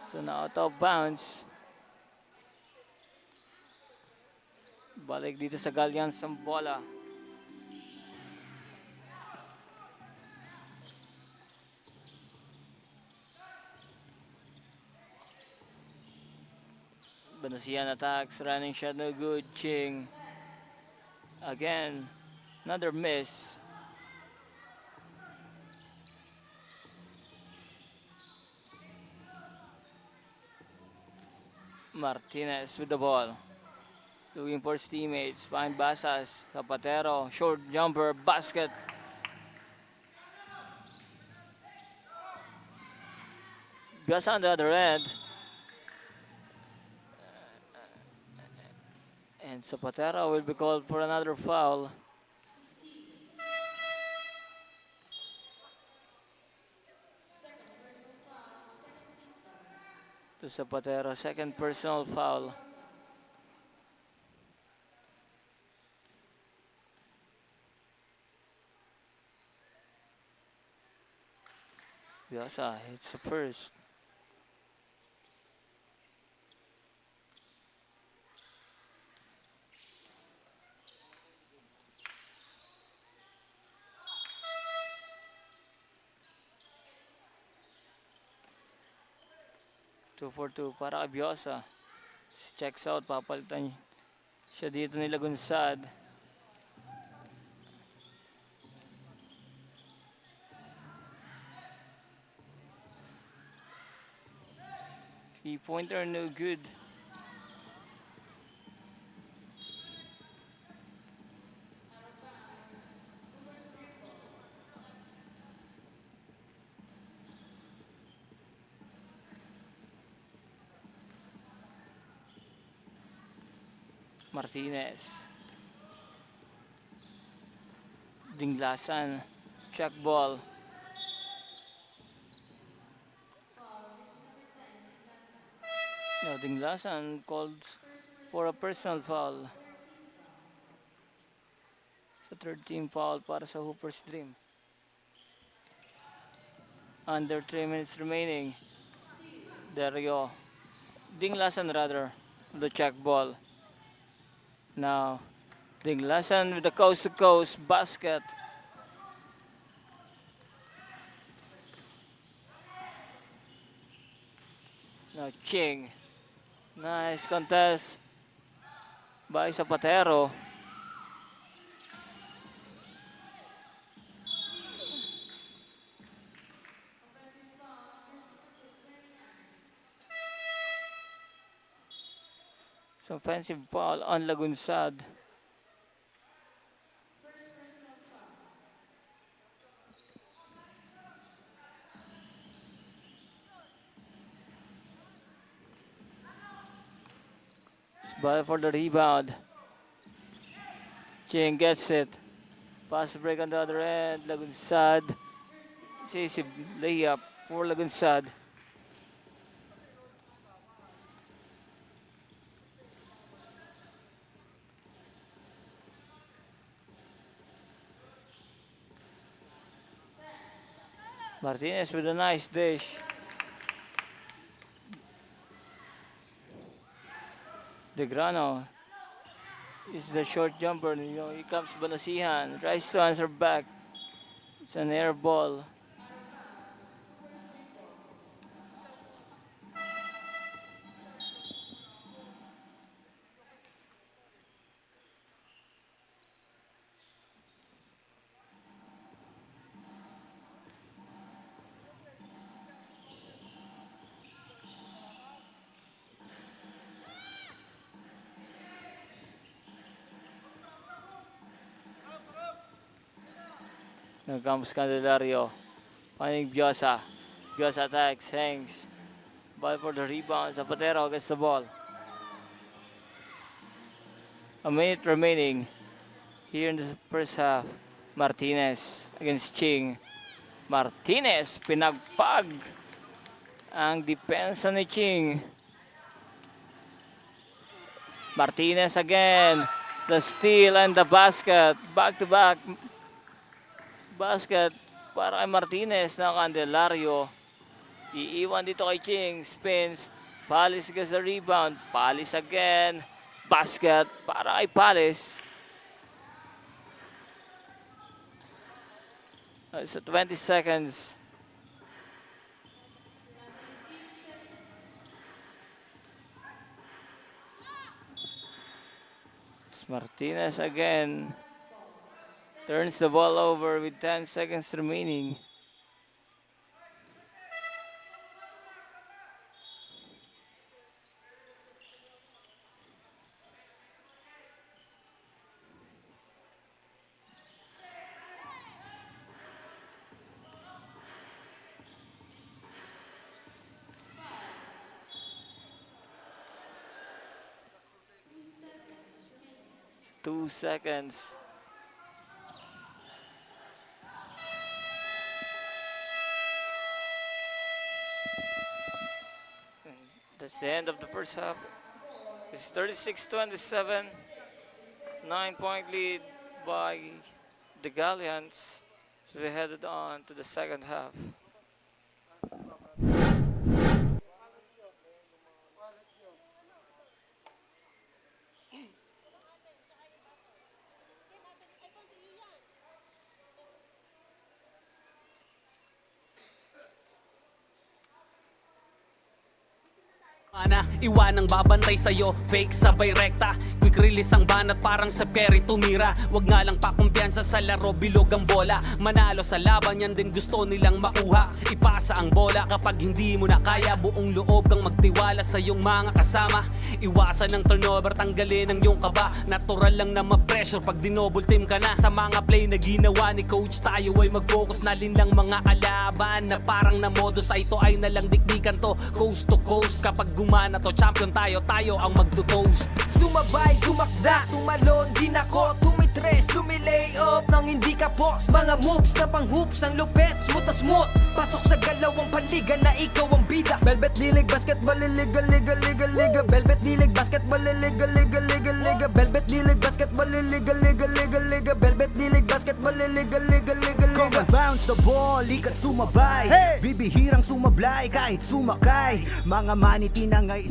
So now out of bounds. Balik dito sa Galleons ang bola. Banasihan attacks, running shot no good. Ching. Again, another miss. Martinez with the ball. Looking for his teammates. Behind Basas. Zapatero. Short jumper. Basket. Biasa on the other end. And Zapatero will be called for another foul. To Zapatero, second personal foul. Biasa hits the first. Two for two para kay Biasa. Checks out, papalitan siya dito nila Gunsad. Three-pointer, no good. Martinez. Dinglasan. Check ball. Dinglasan called for a personal foul. Sa third team foul para sa Hooper's Dream. Under 3 minutes remaining. Dario Dinglasan rather, the check ball. Now, Dinglasan with the coast-to-coast basket. Now, Ching. Nice contest by Zapatero. Some offensive foul on Lagunsad. Ball for the rebound. Ching gets it. Pass break on the other end. Lagunsad. Easy layup for Lagunsad. Martinez with a nice dish. Degrano is the short jumper. You know, here comes Banasihan. Tries to answer back. It's an air ball. Here comes Candelario. Finding Biosa. Biosa attacks, hangs. Ball for the rebound. Zapatero gets the ball. A minute remaining here in the first half. Martinez against Ching. Martinez pinagpag ang depensa ni Ching. Martinez again. The steal and the basket. Back-to-back basket para kay Martinez na Candelario. Iiwan dito kay Ching. Spins. Palis gets the rebound. Palis again. Basket para kay Palis. It's 20 seconds. It's Martinez again. Turns the ball over with 10 seconds remaining. Two seconds. That's the end of the first half. It's 36-27. 9-point lead by the Galleons. So we headed on to the second half. Iwanang babantay sa'yo, fake sabay rekta. Quick release ang banat parang sa Perry tumira. Wag nga lang pakumpiyansa sa laro, bilog ang bola. Manalo sa laban, yan din gusto nilang makuha. Ipasa ang bola kapag hindi mo na kaya. Buong loob kang magtiwala sa iyong mga kasama. Iwasan ng turnover, tanggalin ang iyong kaba. Natural lang na ma-pressure pag dinouble team ka na. Sa mga play na ginawa ni coach, tayo ay mag-focus na din lang mga kalaban. Na parang na modus ay ito ay nalang dikdikan to. Coast to coast, kapag gumana to champion tayo, tayo ang magto-toast. Sumabay, tumakda, tumalon din ako. Tumitres, lumilay up nang hindi ka boss. Mga moves na pang hoops, ang lupet, smooth na smooth. Pasok sa galawang paligan na ikaw ang bida. Velvet dilig basketball illegal legal legal legal. Velvet dilig basketball illegal legal legal legal. Velvet dilig basketball illegal legal legal legal. Velvet dilig basketball illegal legal legal Come legal. and bounce the ball, ikat sumabay. Bibihirang sumablay kahit sumakay. Mga maniti na ngay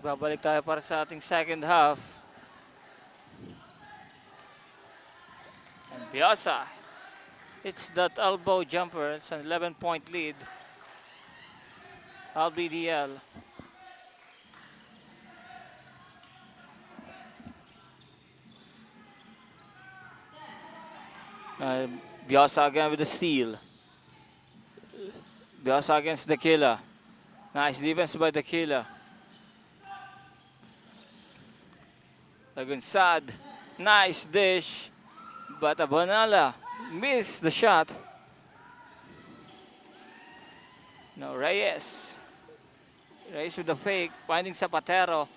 Babalik tayo para sa ating second half. And Biasa, it's that elbow jumper. It's an 11-point lead. LBDL. Biasa again with the steal. Biasa against Dakila. Nice defense by Dakila. Lagunsad, nice dish, but Abonala missed the shot. No, Reyes. Reyes with the fake, finding Zapatero.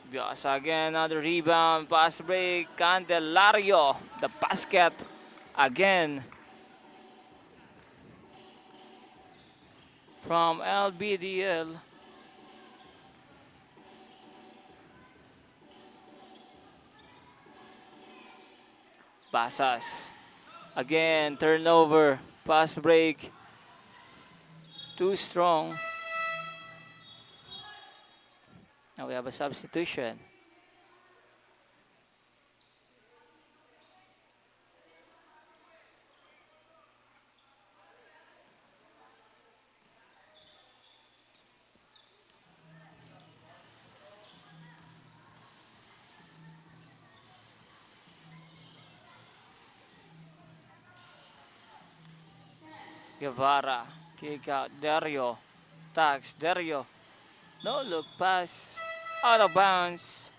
Biasa again, another rebound, pass break, Candelario, the basket again from LBDL. Basas. Again, turnover, pass break. Too strong. Now we have a substitution. Guevara, kick out, Dario, tags, Dario, no look pass, out of bounds.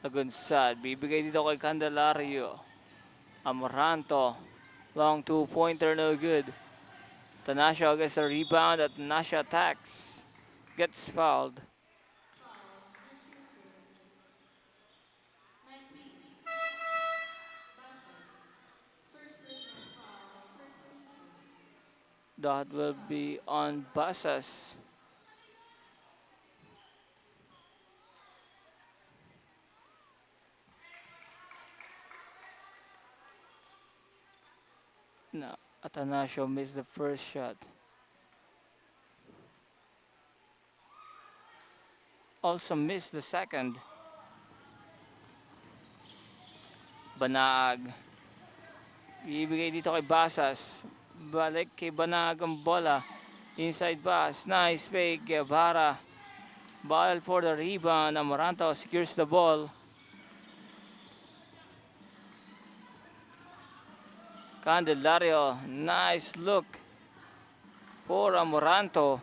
Agunsad, bibigay dito kay Candelario. Amaranto, long two-pointer, no good. Tanasio gets a rebound at Tanasio attacks. Gets fouled. That will be on Basas. No, Atanasio missed the first shot. Also missed the second. Banag. Ibigay dito kay Basas. Balik kay Banag ang bola. Inside pass. Nice fake. Guevara. Ball for the rebound. Amaranto secures the ball. Candelario, nice look for Amaranto.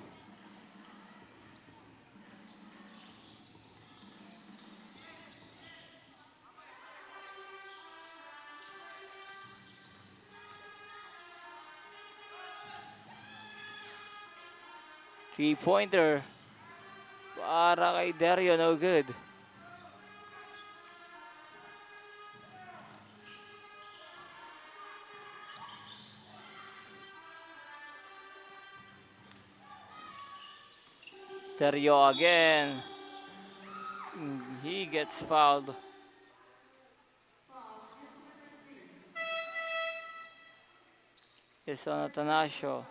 Three-pointer para kay Dario, no good. Terrio again. He gets fouled. It's on Atanasio.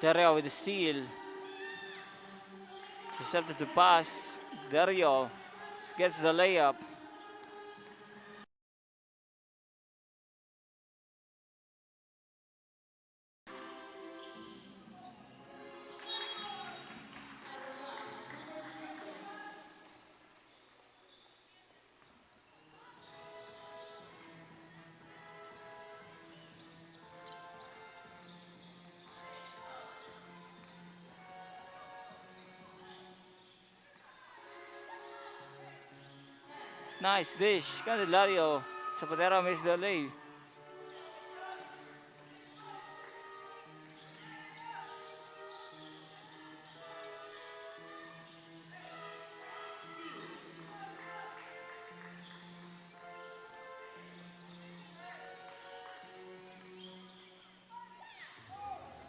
Terrio with the steal. Recepted to pass. Terrio gets the layup. Nice dish. Candelario. Zapatero missed the lay.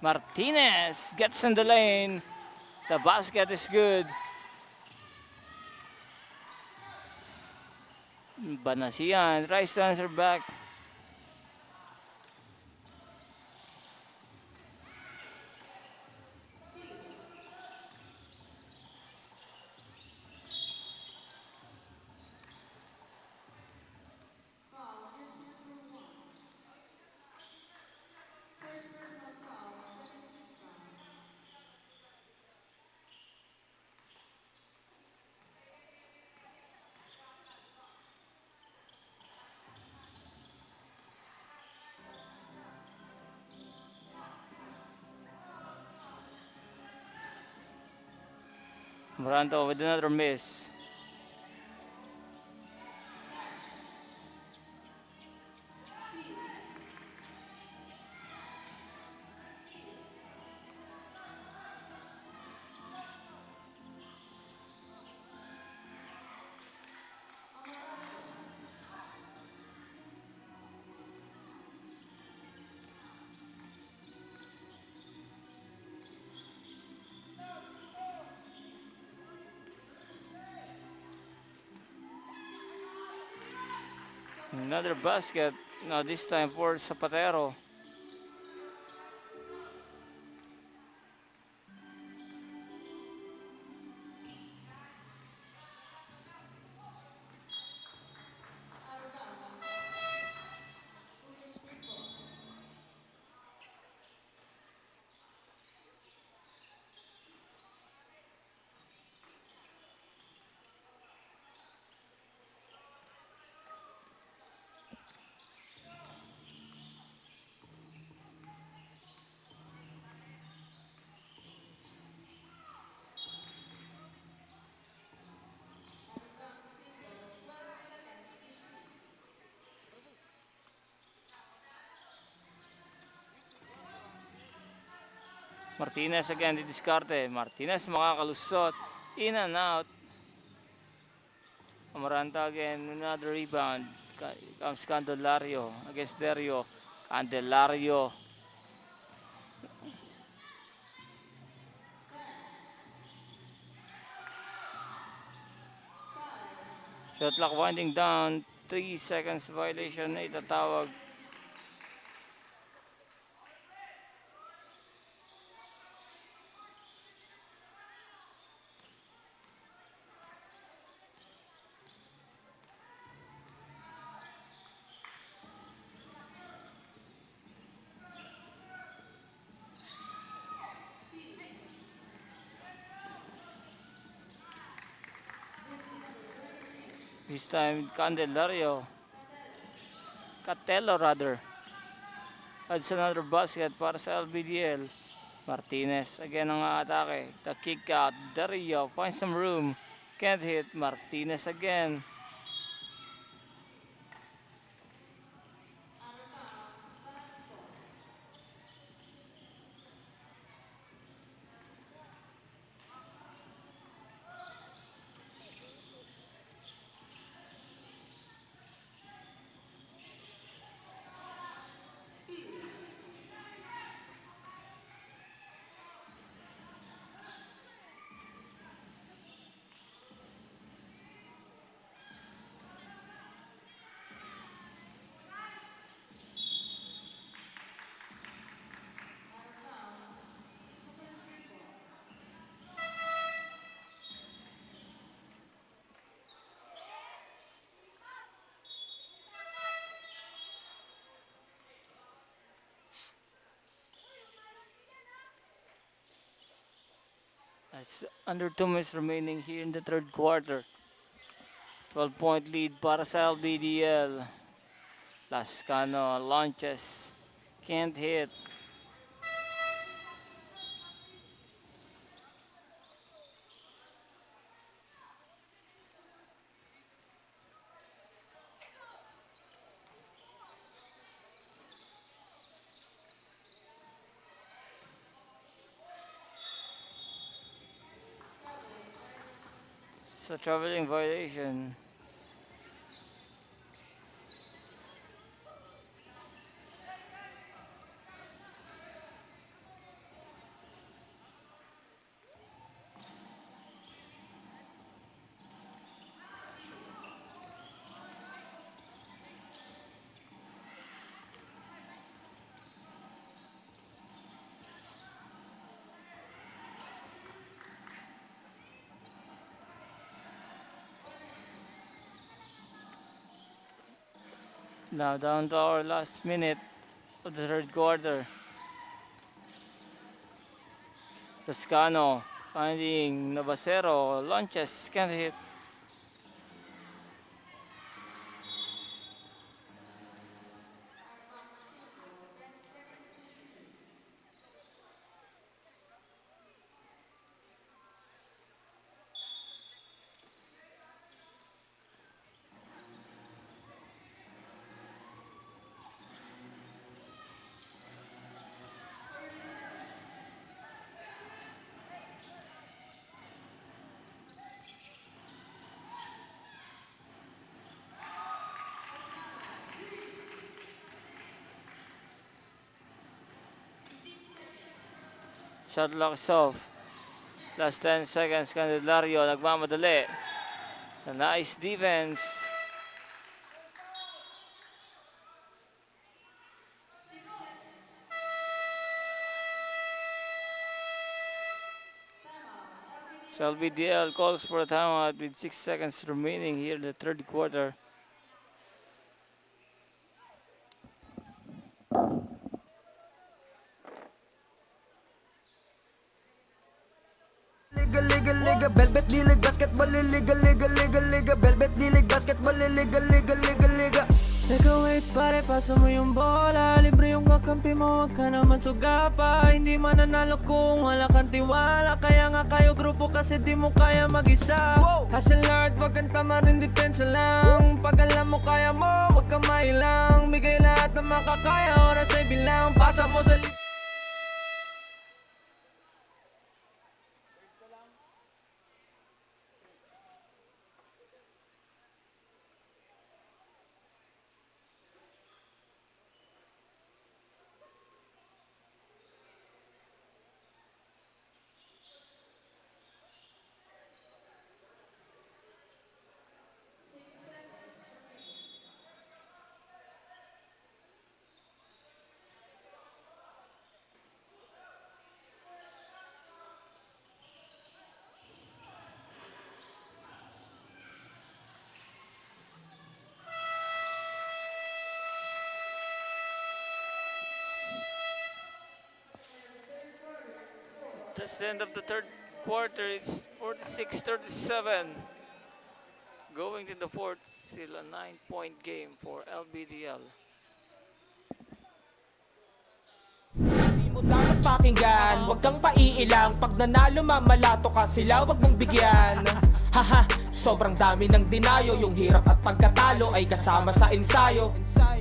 Martinez gets in the lane. The basket is good. Banasian tries to answer back. Moranto with another miss. Another basket. Now this time for Zapatero. Martinez again, di diskarte. Martinez makakalusot. In and out. Amaranta again, another rebound. Comes Candelario against Derio. Candelario. Shot clock winding down. 3 seconds violation na itatawag. This time, Candelario. Catelo rather. Adds another basket para sa LBDL. Martinez again ang atake. The kick out. Dario finds some room. Can't hit. Martinez again. It's under 2 minutes remaining here in the third quarter. 12-point lead para sa LBDL. Lascano launches. Can't hit. It's a traveling violation. Now down to our last minute of the third quarter. Toscano finding Navasero, launches, can't hit. Shot clock is off. Last 10 seconds, Candelario nagmamadali. A nice defense. So LBDL calls for a timeout with 6 seconds remaining here in the third quarter. Liga, liga, liga, Velvet D-League Basketball, liga, liga, liga, liga, Velvet D-League Basketball, liga, liga, liga, liga. Teka wait pare, pasa mo yung bola. Libre yung kakampi mo, wag ka naman sugapa. Hindi mananalo kung wala kang tiwala. Kaya nga kayo grupo kasi di mo kaya mag-isa. Hustle hard, wag kang tama rin, depensa lang. Pag alam mo kaya mo, wag kang mailang. Bigay lahat na makakaya, oras ay bilang. Pasa mo sa That's the end of the third quarter. It's 46-37. Going to the fourth, still a 9-point game for LBDL. Di mo dapat pakinggan, wag kang paiilang. Pag nanalo mamalato ka sila, wag mong bigyan. Haha, sobrang dami ng dinayo. Yung hirap at pagkatalo ay kasama sa ensayo.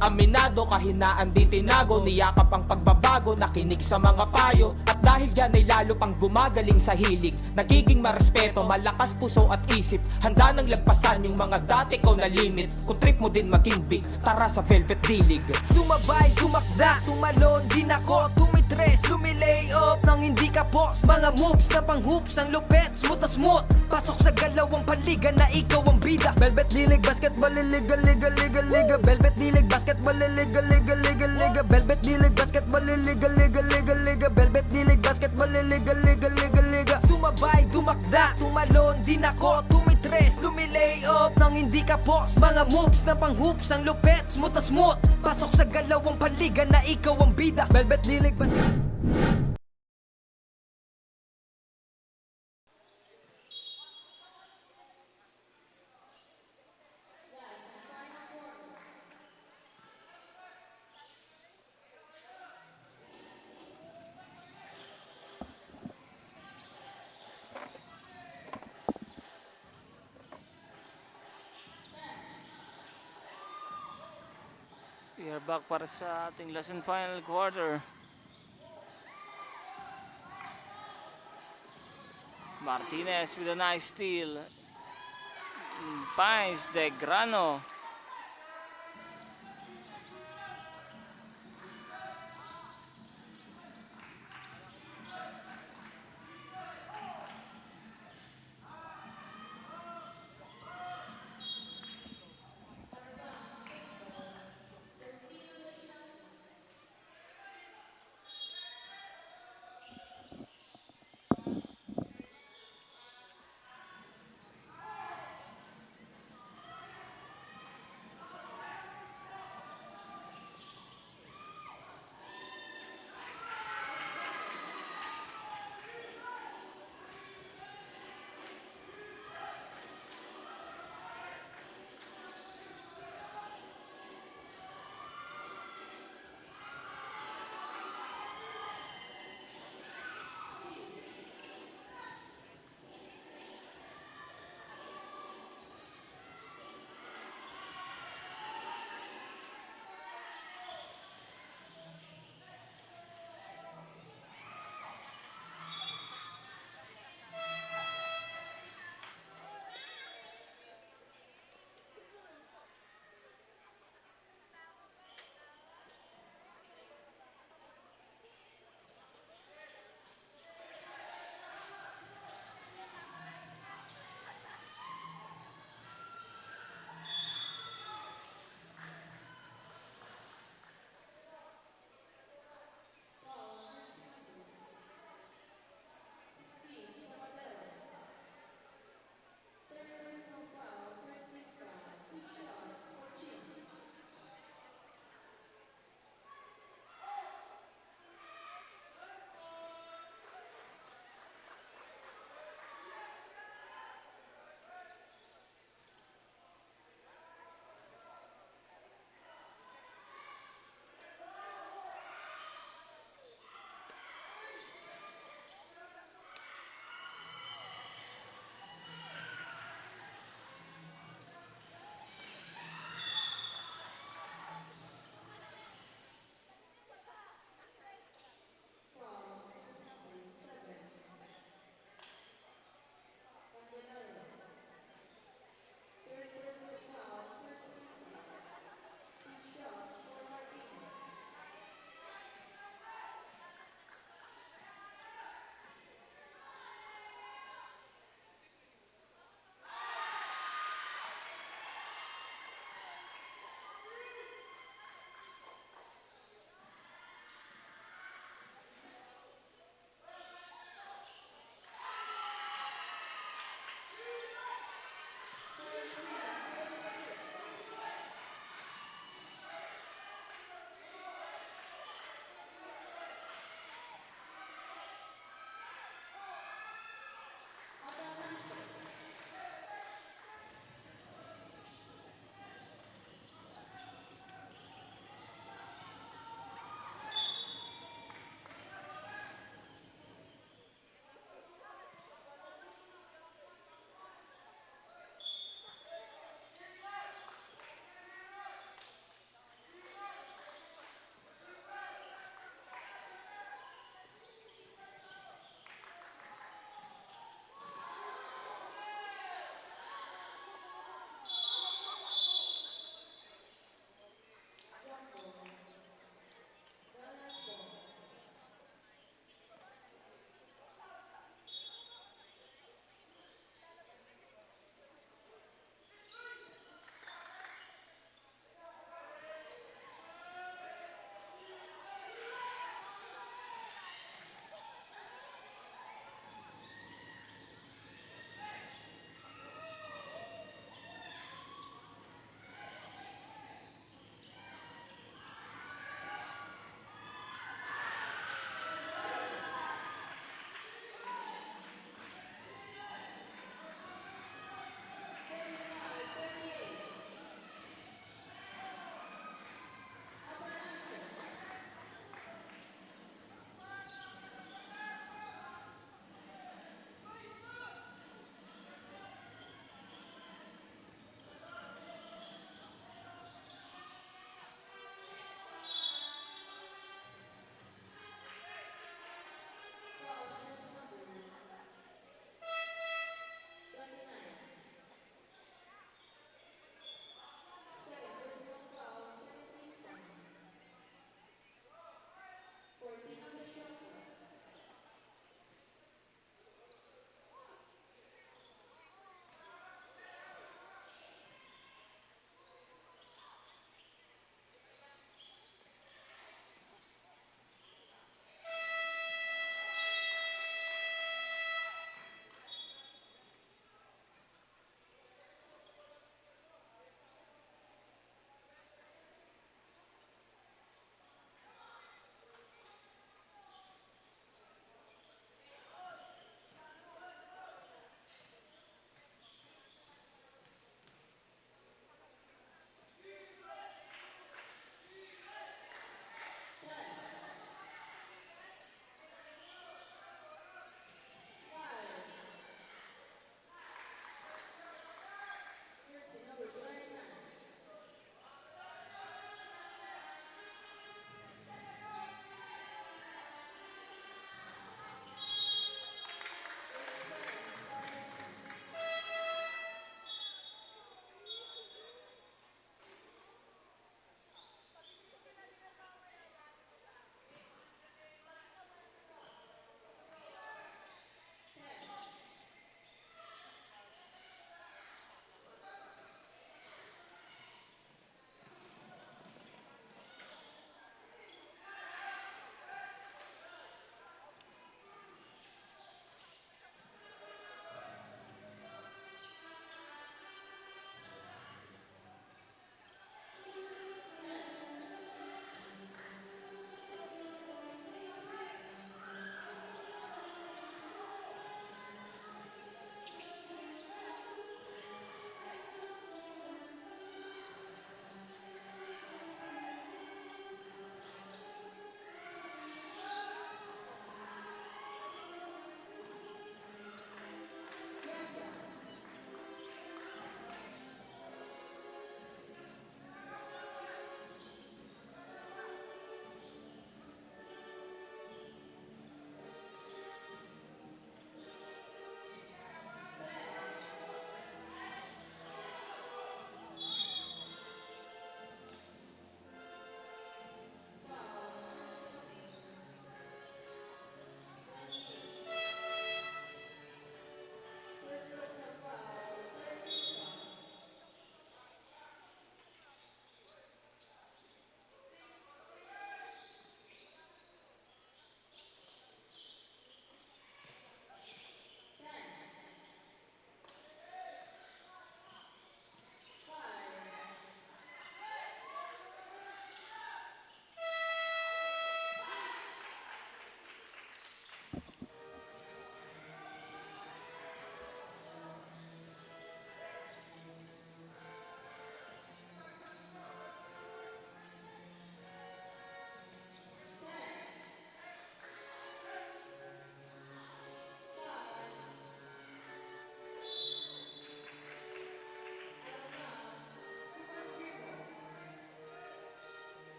Aminado, kahinaan di tinago. Niyakap ang pagbabago, nakinig sa mga payo. At dahil dyan ay lalo pang gumagaling sa hilig. Nagiging marespeto, malakas puso at isip. Handa nang lagpasan yung mga dati ko na limit. Kung trip mo din maging big, tara sa Velvet D-League. Sumabay, tumakda, tumalon, din ako tumitres, lumilay up nang hindi ka boss. Mga moves na pang hoops, ang lupet, smooth na smooth. Pasok sa galawang paliga na ikaw ang bida. Velvet D-League, basketball, liga, liga, liga, liga. Velvet D-League, basketball, liga, liga, liga, liga. Velvet D-League, basketball, liga, liga, liga, liga. Velvet D-League, basketball, liga, liga, liga, liga. Sumabay, tumakda, tumalon, din ako tumitres, lumilay up nang hindi ka boss. Mga moves na pang hoops, ang lupet, smooth na smooth. Pasok sa galawang paliga na ikaw ang bida. Velvet D-League, basketball. We are back para sa ating last and final quarter. Martinez with a nice steal. Pines de Grano.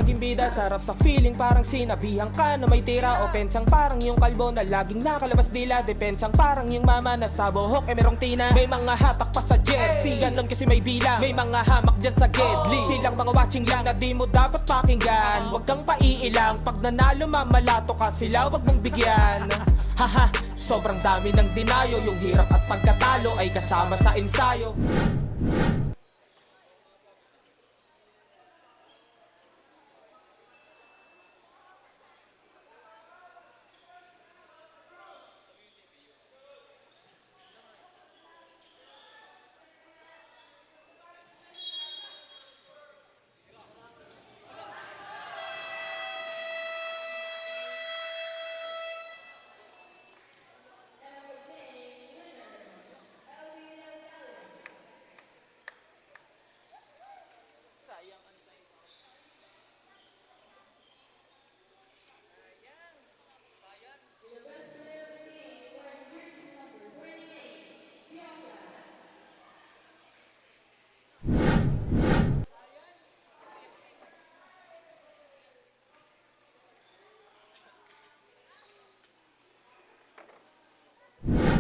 naging bida. Sarap sa feeling parang sinabihan ka na may tira. Opensang parang yung kalbo na laging nakalabas dila. Depensang parang yung mama na sa buhok merong tina. May mga hatak pa sa jersey, ganon kasi may bilang. May mga hamak dyan sa gedli, silang mga watching lang na di mo dapat pakinggan. Huwag kang paiilang, pag nanalo mamalato ka sila, huwag mong bigyan. Haha, sobrang dami ng dinayo. Yung hirap at pagkatalo ay kasama sa ensayo.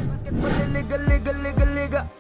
Basketball liga, liga, liga, liga.